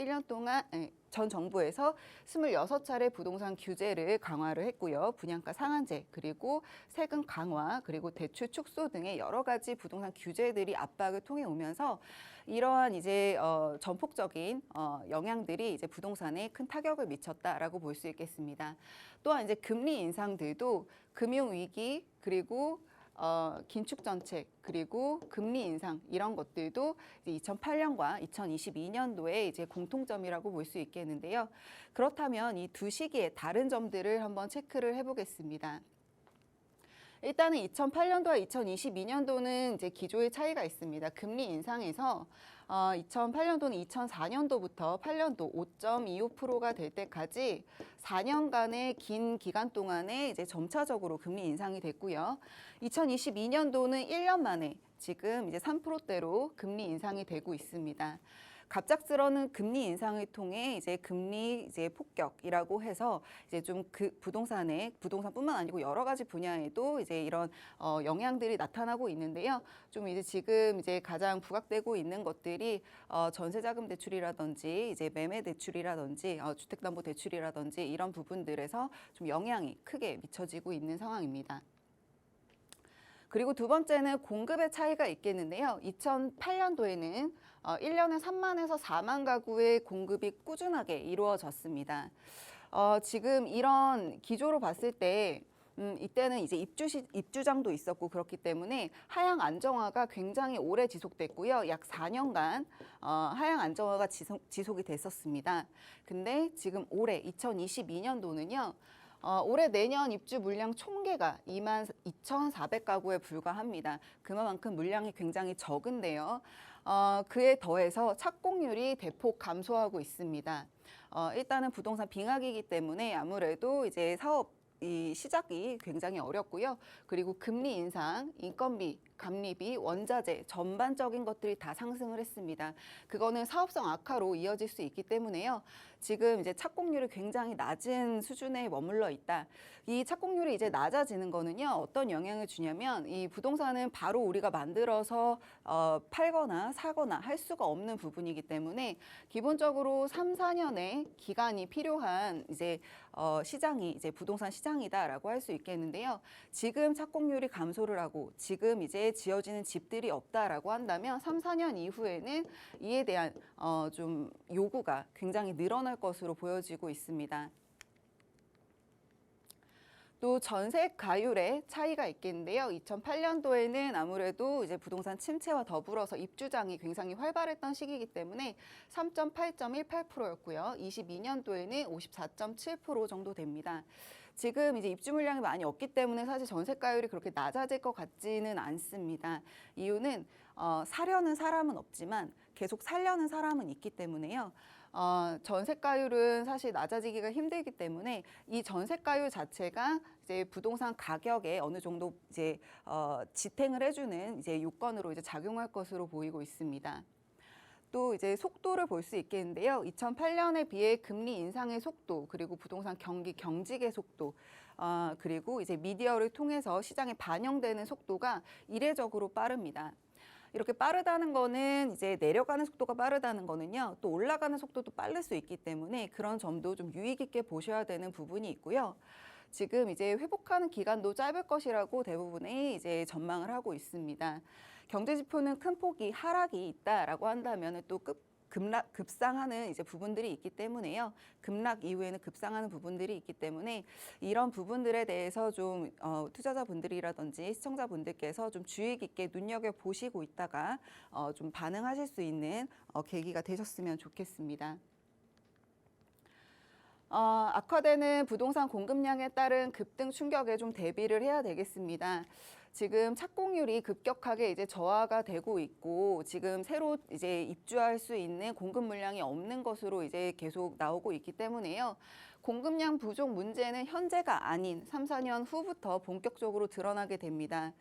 26차례 부동산 규제를 강화를 했고요. 분양가 상한제, 그리고 세금 강화, 그리고 대출 축소 등의 여러 가지 부동산 규제들이 압박을 통해 오면서 이러한 이제 전폭적인 영향들이 이제 부동산에 큰 타격을 미쳤다라고 볼 수 있겠습니다. 또한 이제 금리 인상들도 금융 위기 그리고 긴축 정책 그리고 금리 인상 이런 것들도 이제 2008년과 2022년도에 이제 공통점이라고 볼 수 있겠는데요. 그렇다면 이 두 시기의 다른 점들을 한번 체크를 해보겠습니다. 일단은 2008년도와 2022년도는 이제 기조의 차이가 있습니다. 금리 인상에서 2008년도는 2004년도부터 8년도 5.25%가 될 때까지 4년간의 긴 기간 동안에 이제 점차적으로 금리 인상이 됐고요. 2022년도는 1년 만에 지금 이제 3%대로 금리 인상이 되고 있습니다. 갑작스러운 금리 인상을 통해 이제 금리 이제 폭격이라고 해서 이제 좀 그 부동산뿐만 아니고 여러 가지 분야에도 이제 이런 영향들이 나타나고 있는데요. 좀 이제 지금 이제 가장 부각되고 있는 것들이 전세자금 대출이라든지 이제 매매 대출이라든지 주택담보대출이라든지 이런 부분들에서 좀 영향이 크게 미쳐지고 있는 상황입니다. 그리고 두 번째는 공급의 차이가 있겠는데요. 2008년도에는 1년에 3만에서 4만 가구의 공급이 꾸준하게 이루어졌습니다. 지금 이런 기조로 봤을 때 이때는 이제 입주장도 있었고 그렇기 때문에 하향 안정화가 굉장히 오래 지속됐고요. 약 4년간 하향 안정화가 지속이 됐었습니다. 근데 지금 올해 2022년도는요. 올해 내년 입주 물량 총계가 2만 2,400가구에 불과합니다. 그만큼 물량이 굉장히 적은데요. 그에 더해서 착공률이 대폭 감소하고 있습니다. 일단은 부동산 빙하기이기 때문에 아무래도 이제 이 시작이 굉장히 어렵고요. 그리고 금리 인상, 인건비, 감리비, 원자재 전반적인 것들이 다 상승을 했습니다. 그거는 사업성 악화로 이어질 수 있기 때문에요. 지금 이제 착공률이 굉장히 낮은 수준에 머물러 있다. 이 착공률이 이제 낮아지는 거는요. 어떤 영향을 주냐면 이 부동산은 바로 우리가 만들어서 팔거나 사거나 할 수가 없는 부분이기 때문에 기본적으로 3, 4년의 기간이 필요한 이제 시장이 이제 부동산 시장이다라고 할 수 있겠는데요. 지금 착공률이 감소를 하고 지금 이제 지어지는 집들이 없다라고 한다면 3, 4년 이후에는 이에 대한 좀 요구가 굉장히 늘어날 것으로 보여지고 있습니다. 또 전세 가율의 차이가 있겠는데요. 2008년도에는 아무래도 이제 부동산 침체와 더불어서 입주장이 굉장히 활발했던 시기이기 때문에 3.8.18%였고요. 22년도에는 54.7% 정도 됩니다. 지금 이제 입주 물량이 많이 없기 때문에 사실 전세가율이 그렇게 낮아질 것 같지는 않습니다. 이유는 사려는 사람은 없지만 계속 살려는 사람은 있기 때문에요. 전세가율은 사실 낮아지기가 힘들기 때문에 이 전세가율 자체가 이제 부동산 가격에 어느 정도 이제 지탱을 해주는 이제 요건으로 이제 작용할 것으로 보이고 있습니다. 또 이제 속도를 볼 수 있겠는데요. 2008년에 비해 금리 인상의 속도, 그리고 부동산 경기 경직의 속도, 그리고 이제 미디어를 통해서 시장에 반영되는 속도가 이례적으로 빠릅니다. 이렇게 빠르다는 거는 이제 내려가는 속도가 빠르다는 거는요. 또 올라가는 속도도 빠를 수 있기 때문에 그런 점도 좀 유의 깊게 보셔야 되는 부분이 있고요. 지금 이제 회복하는 기간도 짧을 것이라고 대부분의 이제 전망을 하고 있습니다. 경제 지표는 큰 폭이 하락이 있다라고 한다면 또 급상하는 이제 부분들이 있기 때문에요. 급락 이후에는 급상하는 부분들이 있기 때문에 이런 부분들에 대해서 좀 투자자분들이라든지 시청자분들께서 좀 주의 깊게 눈여겨 보시고 있다가 좀 반응하실 수 있는 계기가 되셨으면 좋겠습니다. 악화되는 부동산 공급량에 따른 급등 충격에 좀 대비를 해야 되겠습니다. 지금 착공률이 급격하게 이제 저하가 되고 있고 지금 새로 이제 입주할 수 있는 공급 물량이 없는 것으로 이제 계속 나오고 있기 때문에요. 공급량 부족 문제는 현재가 아닌 3, 4년 후부터 본격적으로 드러나게 됩니다.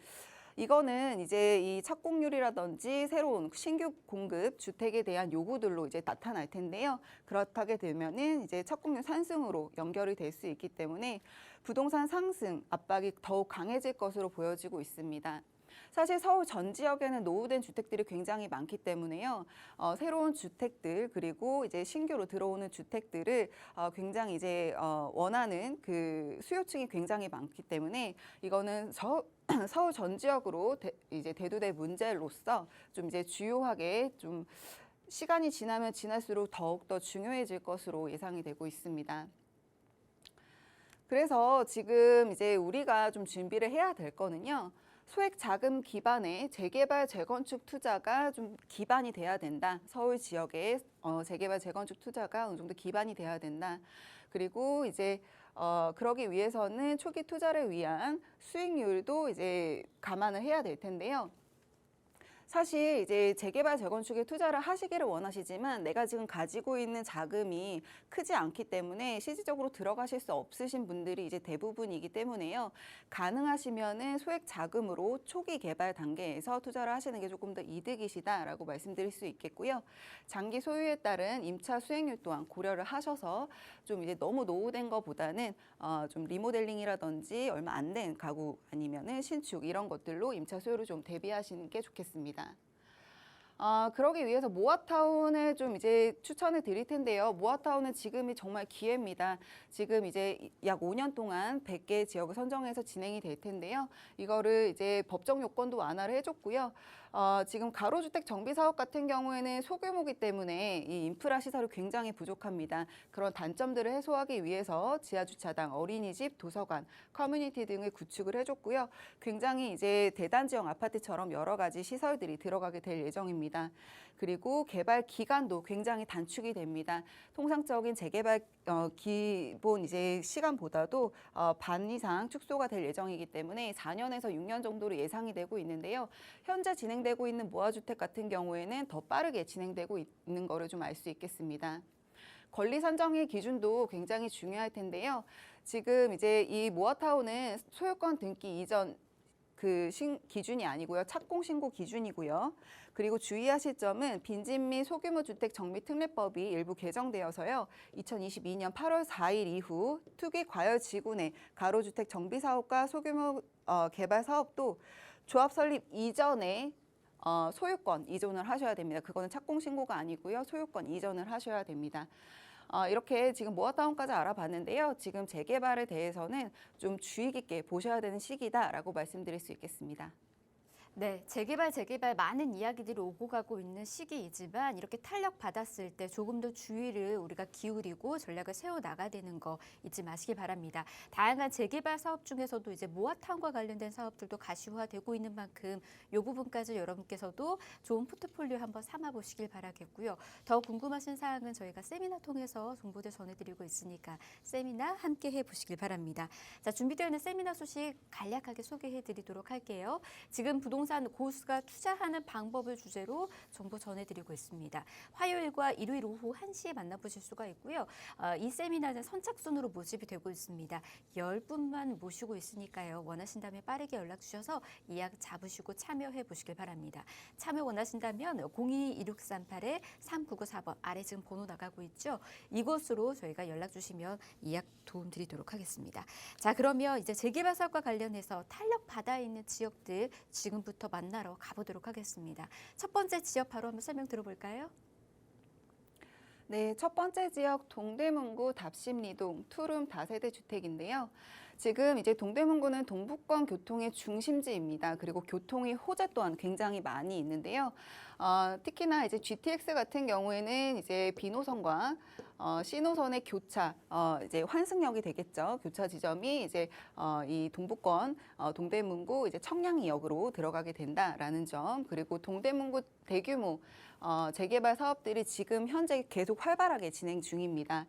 이거는 이제 이 착공률이라든지 새로운 신규 공급 주택에 대한 요구들로 이제 나타날 텐데요. 그렇게 되면은 이제 착공률 상승으로 연결이 될 수 있기 때문에 부동산 상승 압박이 더욱 강해질 것으로 보여지고 있습니다. 사실 서울 전 지역에는 노후된 주택들이 굉장히 많기 때문에요. 새로운 주택들 그리고 이제 신규로 들어오는 주택들을 굉장히 이제 원하는 그 수요층이 굉장히 많기 때문에 이거는 서울 전 지역으로 이제 대두될 문제로서 좀 이제 주요하게 좀 시간이 지나면 지날수록 더욱더 중요해질 것으로 예상이 되고 있습니다. 그래서 지금 이제 우리가 좀 준비를 해야 될 거는요. 소액 자금 기반의 재개발 재건축 투자가 좀 기반이 돼야 된다. 서울 지역의 재개발 재건축 투자가 어느 정도 기반이 돼야 된다. 그리고 이제 그러기 위해서는 초기 투자를 위한 수익률도 이제 감안을 해야 될 텐데요. 사실 이제 재개발 재건축에 투자를 하시기를 원하시지만 내가 지금 가지고 있는 자금이 크지 않기 때문에 실질적으로 들어가실 수 없으신 분들이 이제 대부분이기 때문에요. 가능하시면은 소액 자금으로 초기 개발 단계에서 투자를 하시는 게 조금 더 이득이시다라고 말씀드릴 수 있겠고요. 장기 소유에 따른 임차 수익률 또한 고려를 하셔서 좀 이제 너무 노후된 것보다는 좀 리모델링이라든지 얼마 안 된 가구 아니면은 신축 이런 것들로 임차 수요를 좀 대비하시는 게 좋겠습니다. 그러기 위해서 모아타운을 좀 이제 추천을 드릴 텐데요. 모아타운은 지금이 정말 기회입니다. 지금 이제 약 5년 동안 100개 지역을 선정해서 진행이 될 텐데요. 이거를 이제 법정 요건도 완화를 해줬고요. 지금 가로주택 정비사업 같은 경우에는 소규모이기 때문에 이 인프라 시설이 굉장히 부족합니다. 그런 단점들을 해소하기 위해서 지하주차장, 어린이집, 도서관, 커뮤니티 등을 구축을 해줬고요. 굉장히 이제 대단지형 아파트처럼 여러 가지 시설들이 들어가게 될 예정입니다. 그리고 개발 기간도 굉장히 단축이 됩니다. 통상적인 재개발 기본 이제 시간보다도 반 이상 축소가 될 예정이기 때문에 4년에서 6년 정도로 예상이 되고 있는데요. 현재 진행되고 있는 모아주택 같은 경우에는 더 빠르게 진행되고 있는 거를 좀 알 수 있겠습니다. 권리 선정의 기준도 굉장히 중요할 텐데요. 지금 이제 이 모아타운은 소유권 등기 이전 기준이 아니고요. 착공 신고 기준이고요. 그리고 주의하실 점은 빈집 및 소규모 주택 정비 특례법이 일부 개정되어서요. 2022년 8월 4일 이후 투기 과열 지구 내 가로주택 정비 사업과 소규모 개발 사업도 조합 설립 이전에 소유권 이전을 하셔야 됩니다. 그거는 착공 신고가 아니고요. 소유권 이전을 하셔야 됩니다. 이렇게 지금 모아타운까지 알아봤는데요. 지금 재개발에 대해서는 좀 주의 깊게 보셔야 되는 시기다라고 말씀드릴 수 있겠습니다. 네, 재개발 많은 이야기들이 오고 가고 있는 시기이지만 이렇게 탄력 받았을 때 조금 더 주의를 우리가 기울이고 전략을 세워 나가야 되는 거 잊지 마시기 바랍니다. 다양한 재개발 사업 중에서도 이제 모아타운과 관련된 사업들도 가시화되고 있는 만큼 이 부분까지 여러분께서도 좋은 포트폴리오 한번 삼아 보시길 바라겠고요. 더 궁금하신 사항은 저희가 세미나 통해서 정보들 전해드리고 있으니까 세미나 함께 해보시길 바랍니다. 자, 준비되어 있는 세미나 소식 간략하게 소개해드리도록 할게요. 지금 부동산 고수가 투자하는 방법을 주제로 정보 전해드리고 있습니다. 화요일과 일요일 오후 1시에 만나보실 수가 있고요. 이 세미나는 선착순으로 모집이 되고 있습니다. 10분만 모시고 있으니까요. 원하신다면 빠르게 연락 주셔서 예약 잡으시고 참여해 보시길 바랍니다. 참여 원하신다면 02-2638-3994번 아래 지금 번호 나가고 있죠. 이곳으로 저희가 연락 주시면 예약 도움 드리도록 하겠습니다. 자, 그러면 이제 재개발 사업과 관련해서 탄력 받아 있는 지역들 지금부터 만나러 가보도록 하겠습니다. 첫 번째 지역 바로 한번 설명 들어볼까요? 네, 첫 번째 지역 동대문구 답심리동 투룸 다세대 주택인데요. 지금 이제 동대문구는 동북권 교통의 중심지입니다. 그리고 교통의 호재 또한 굉장히 많이 있는데요. 특히나 이제 GTX 같은 경우에는 이제 B노선과 C노선의 교차, 이제 환승역이 되겠죠. 교차 지점이 이제 이 동북권 동대문구 이제 청량리역으로 들어가게 된다라는 점. 그리고 동대문구 대규모 재개발 사업들이 지금 현재 계속 활발하게 진행 중입니다.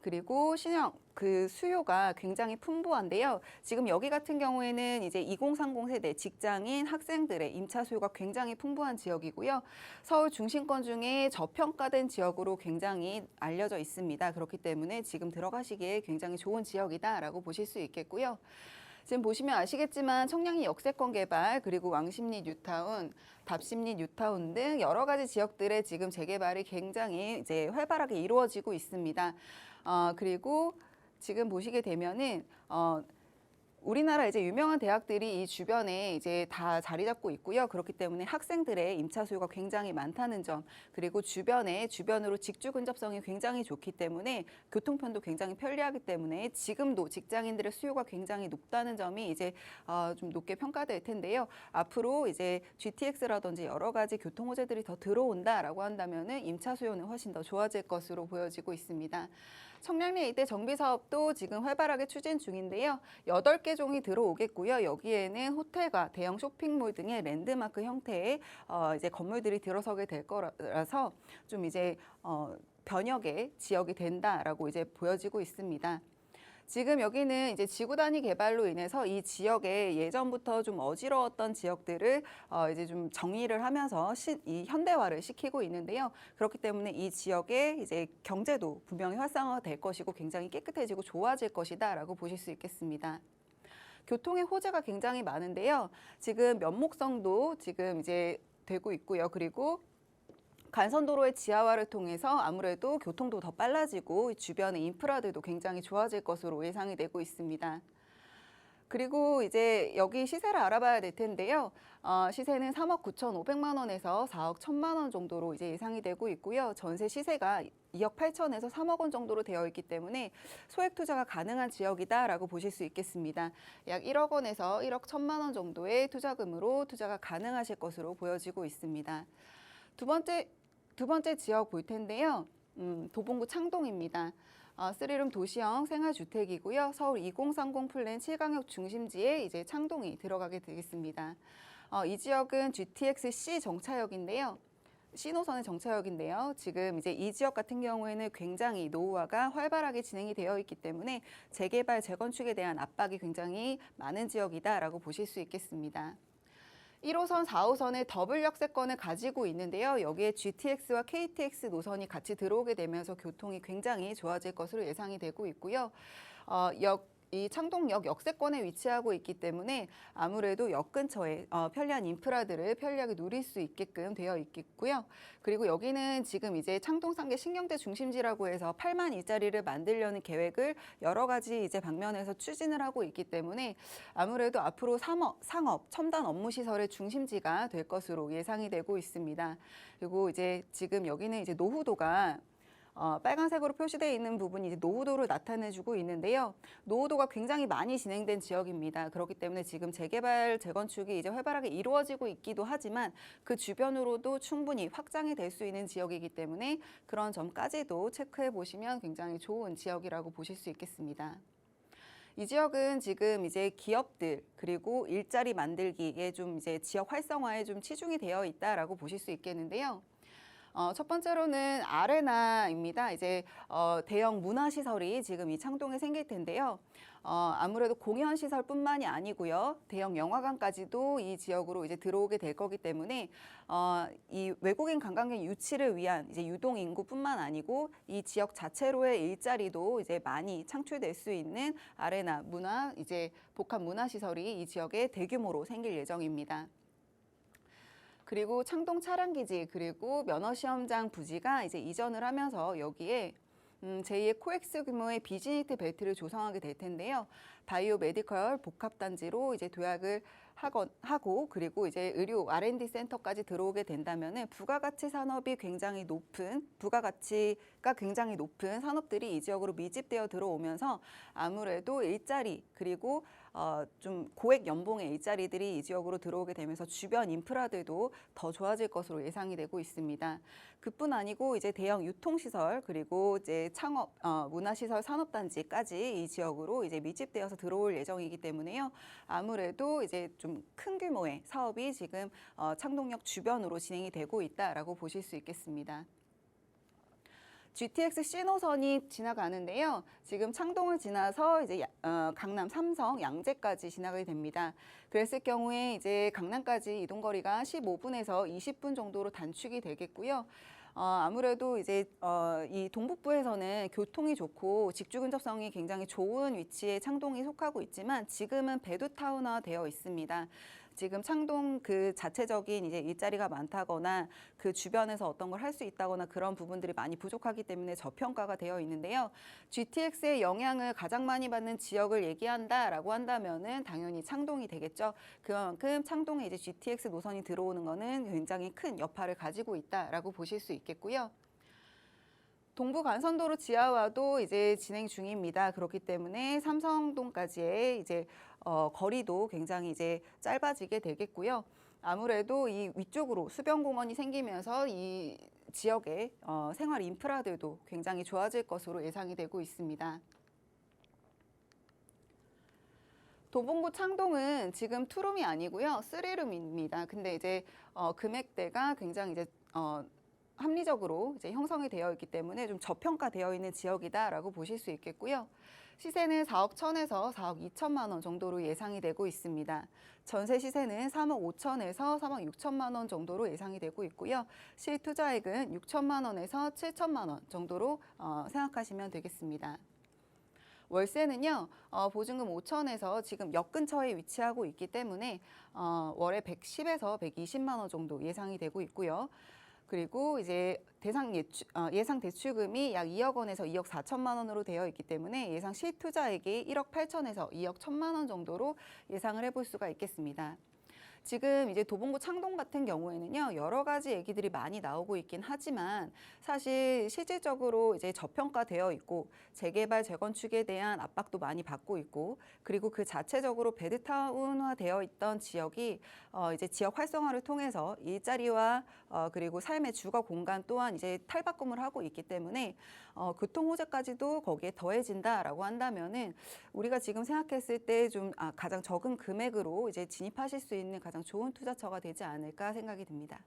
그리고 신형 그 수요가 굉장히 풍부한데요. 지금 여기 같은 경우에는 이제 2030 세대 직장인 학생들의 임차 수요가 굉장히 풍부한 지역이고요. 서울 중심권 중에 저평가된 지역으로 굉장히 알려져 있습니다. 그렇기 때문에 지금 들어가시기에 굉장히 좋은 지역이다라고 보실 수 있겠고요. 지금 보시면 아시겠지만 청량리 역세권 개발, 그리고 왕십리 뉴타운, 답십리 뉴타운 등 여러 가지 지역들의 지금 재개발이 굉장히 이제 활발하게 이루어지고 있습니다. 그리고 지금 보시게 되면은 우리나라 이제 유명한 대학들이 이 주변에 이제 다 자리 잡고 있고요. 그렇기 때문에 학생들의 임차 수요가 굉장히 많다는 점, 그리고 주변으로 직주 근접성이 굉장히 좋기 때문에 교통편도 굉장히 편리하기 때문에 지금도 직장인들의 수요가 굉장히 높다는 점이 이제 좀 높게 평가될 텐데요. 앞으로 이제 GTX라든지 여러 가지 교통 호재들이 더 들어온다라고 한다면은 임차 수요는 훨씬 더 좋아질 것으로 보여지고 있습니다. 청량리 일대 정비 사업도 지금 활발하게 추진 중인데요. 8개 종이 들어오겠고요. 여기에는 호텔과 대형 쇼핑몰 등의 랜드마크 형태의 이제 건물들이 들어서게 될 거라서 좀 이제 변혁의 지역이 된다라고 이제 보여지고 있습니다. 지금 여기는 이제 지구 단위 개발로 인해서 이 지역에 예전부터 좀 어지러웠던 지역들을 이제 좀 정리를 하면서 이 현대화를 시키고 있는데요. 그렇기 때문에 이 지역의 이제 경제도 분명히 활성화될 것이고 굉장히 깨끗해지고 좋아질 것이다라고 보실 수 있겠습니다. 교통의 호재가 굉장히 많은데요. 지금 면목성도 지금 이제 되고 있고요. 그리고 간선도로의 지하화를 통해서 아무래도 교통도 더 빨라지고 주변의 인프라들도 굉장히 좋아질 것으로 예상이 되고 있습니다. 그리고 이제 여기 시세를 알아봐야 될 텐데요. 시세는 3억 9,500만 원에서 4억 1,000만 원 정도로 이제 예상이 되고 있고요. 전세 시세가 2억 8천에서 3억 원 정도로 되어 있기 때문에 소액 투자가 가능한 지역이다라고 보실 수 있겠습니다. 약 1억 원에서 1억 1,000만 원 정도의 투자금으로 투자가 가능하실 것으로 보여지고 있습니다. 두 번째 지역 볼 텐데요. 도봉구 창동입니다. 3룸 도시형 생활주택이고요. 서울 2030 플랜 7강역 중심지에 이제 창동이 들어가게 되겠습니다. 이 지역은 GTX C 정차역인데요. C노선의 정차역인데요. 지금 이제 이 지역 같은 경우에는 굉장히 노후화가 활발하게 진행이 되어 있기 때문에 재개발, 재건축에 대한 압박이 굉장히 많은 지역이다라고 보실 수 있겠습니다. 1호선, 4호선의 더블 역세권을 가지고 있는데요. 여기에 GTX와 KTX 노선이 같이 들어오게 되면서 교통이 굉장히 좋아질 것으로 예상이 되고 있고요. 이 창동역 역세권에 위치하고 있기 때문에 아무래도 역 근처에 편리한 인프라들을 편리하게 누릴 수 있게끔 되어 있겠고요. 그리고 여기는 지금 이제 창동상계 신경제 중심지라고 해서 8만 일자리를 만들려는 계획을 여러 가지 이제 방면에서 추진을 하고 있기 때문에 아무래도 앞으로 상업, 첨단 업무 시설의 중심지가 될 것으로 예상이 되고 있습니다. 그리고 이제 지금 여기는 이제 노후도가 빨간색으로 표시되어 있는 부분이 이제 노후도를 나타내주고 있는데요. 노후도가 굉장히 많이 진행된 지역입니다. 그렇기 때문에 지금 재개발, 재건축이 이제 활발하게 이루어지고 있기도 하지만 그 주변으로도 충분히 확장이 될 수 있는 지역이기 때문에 그런 점까지도 체크해 보시면 굉장히 좋은 지역이라고 보실 수 있겠습니다. 이 지역은 지금 이제 기업들 그리고 일자리 만들기에 좀 이제 지역 활성화에 좀 치중이 되어 있다라고 보실 수 있겠는데요. 첫 번째로는 아레나입니다. 이제 대형 문화시설이 지금 이 창동에 생길 텐데요. 아무래도 공연시설뿐만이 아니고요. 대형 영화관까지도 이 지역으로 이제 들어오게 될 거기 때문에 이 외국인 관광객 유치를 위한 이제 유동 인구뿐만 아니고 이 지역 자체로의 일자리도 이제 많이 창출될 수 있는 아레나 문화 이제 복합 문화시설이 이 지역에 대규모로 생길 예정입니다. 그리고 창동 차량기지 그리고 면허시험장 부지가 이제 이전을 하면서 여기에 제2의 코엑스 규모의 비즈니스 벨트를 조성하게 될 텐데요. 바이오 메디컬 복합단지로 이제 도약을 하고 그리고 이제 의료 R&D 센터까지 들어오게 된다면은 부가가치가 굉장히 높은 산업들이 이 지역으로 밀집되어 들어오면서 아무래도 일자리 그리고 좀 고액 연봉의 일자리들이 이 지역으로 들어오게 되면서 주변 인프라들도 더 좋아질 것으로 예상이 되고 있습니다. 그뿐 아니고 이제 대형 유통시설 그리고 이제 창업, 문화시설 산업단지까지 이 지역으로 이제 밀집되어서 들어올 예정이기 때문에요. 아무래도 이제 좀 큰 규모의 사업이 지금 창동역 주변으로 진행이 되고 있다라고 보실 수 있겠습니다. GTX C노선이 지나가는데요. 지금 창동을 지나서 이제 강남 삼성 양재까지 지나가게 됩니다. 그랬을 경우에 이제 강남까지 이동 거리가 15분에서 20분 정도로 단축이 되겠고요. 아무래도 이제 이 동북부에서는 교통이 좋고 직주 근접성이 굉장히 좋은 위치에 창동이 속하고 있지만 지금은 배두타운화 되어 있습니다. 지금 창동 그 자체적인 이제 일자리가 많다거나 그 주변에서 어떤 걸 할 수 있다거나 그런 부분들이 많이 부족하기 때문에 저평가가 되어 있는데요. GTX의 영향을 가장 많이 받는 지역을 얘기한다라고 한다면은 당연히 창동이 되겠죠. 그만큼 창동에 이제 GTX 노선이 들어오는 거는 굉장히 큰 여파를 가지고 있다라고 보실 수 있겠고요. 동부 간선도로 지하화도 이제 진행 중입니다. 그렇기 때문에 삼성동까지의 이제 거리도 굉장히 이제 짧아지게 되겠고요. 아무래도 이 위쪽으로 수변공원이 생기면서 이 지역의 생활 인프라들도 굉장히 좋아질 것으로 예상이 되고 있습니다. 도봉구 창동은 지금 투룸이 아니고요, 3룸입니다. 근데 이제 금액대가 굉장히 이제 합리적으로 이제 형성이 되어 있기 때문에 좀 저평가되어 있는 지역이다라고 보실 수 있겠고요. 시세는 4억 1천에서 4억 2천만 원 정도로 예상이 되고 있습니다. 전세 시세는 3억 5천에서 3억 6천만 원 정도로 예상이 되고 있고요. 실투자액은 6천만 원에서 7천만 원 정도로 생각하시면 되겠습니다. 월세는요, 보증금 5천에서 지금 역 근처에 위치하고 있기 때문에 월에 110에서 120만 원 정도 예상이 되고 있고요. 그리고 이제 예상 대출금이 약 2억 원에서 2억 4천만 원으로 되어 있기 때문에 예상 실투자액이 1억 8천에서 2억 1천만 원 정도로 예상을 해볼 수가 있겠습니다. 지금 이제 도봉구 창동 같은 경우에는요, 여러 가지 얘기들이 많이 나오고 있긴 하지만 사실 실질적으로 이제 저평가되어 있고 재개발, 재건축에 대한 압박도 많이 받고 있고 그리고 그 자체적으로 배드타운화 되어 있던 지역이 이제 지역 활성화를 통해서 일자리와 그리고 삶의 주거 공간 또한 이제 탈바꿈을 하고 있기 때문에 교통 호재까지도 거기에 더해진다라고 한다면은 우리가 지금 생각했을 때 좀 가장 적은 금액으로 이제 진입하실 수 있는 가장 좋은 투자처가 되지 않을까 생각이 듭니다.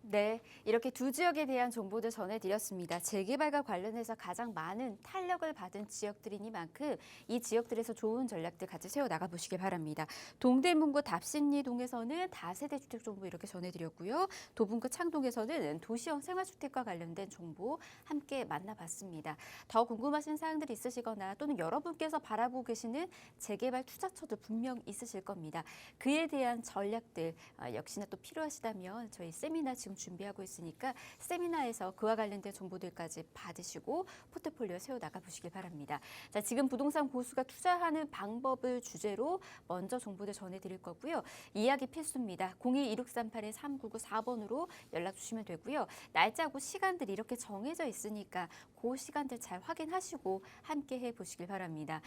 네, 이렇게 두 지역에 대한 정보들 전해드렸습니다. 재개발과 관련해서 가장 많은 탄력을 받은 지역들이니만큼 이 지역들에서 좋은 전략들 같이 세워나가 보시길 바랍니다. 동대문구 답신리동에서는 다세대 주택 정보 이렇게 전해드렸고요. 도봉구 창동에서는 도시형 생활주택과 관련된 정보 함께 만나봤습니다. 더 궁금하신 사항들이 있으시거나 또는 여러분께서 바라보고 계시는 재개발 투자처도 분명 있으실 겁니다. 그에 대한 전략들 역시나 또 필요하시다면 저희 세미나 지금 준비하고 있으니까 세미나에서 그와 관련된 정보들까지 받으시고 포트폴리오 세워나가 보시길 바랍니다. 자, 지금 부동산 고수가 투자하는 방법을 주제로 먼저 정보들 전해드릴 거고요. 이야기 필수입니다. 02-2638-3994번으로 연락 주시면 되고요. 날짜고 시간들이 이렇게 정해져 있으니까 그 시간들 잘 확인하시고 함께 해보시길 바랍니다.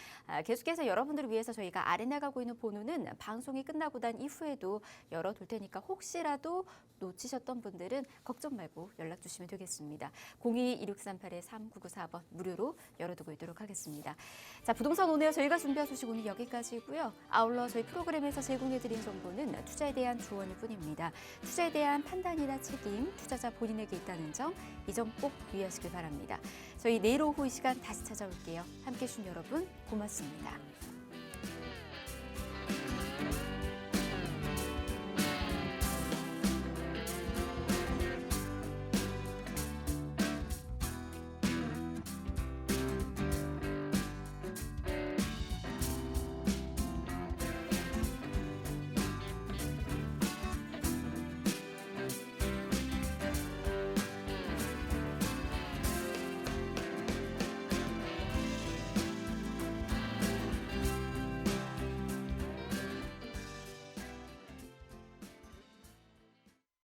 계속해서 여러분들을 위해서 저희가 아래나가고 있는 번호는 방송이 끝나고 난 이후에도 열어둘 테니까 혹시라도 놓치셨던 분들은 걱정 말고 연락 주시면 되겠습니다. 02-2638-3994번 무료로 열어두고 있도록 하겠습니다. 자, 부동산 오늘 저희가 준비한 소식 오늘 여기까지고요. 아울러 저희 프로그램에서 제공해드린 정보는 투자에 대한 조언일 뿐입니다. 투자에 대한 판단이나 책임, 투자자 본인에게 있다는 점, 이 점 꼭 유의하시길 바랍니다. 저희 내일 오후 이 시간 다시 찾아올게요. 함께해 주신 여러분 고맙습니다.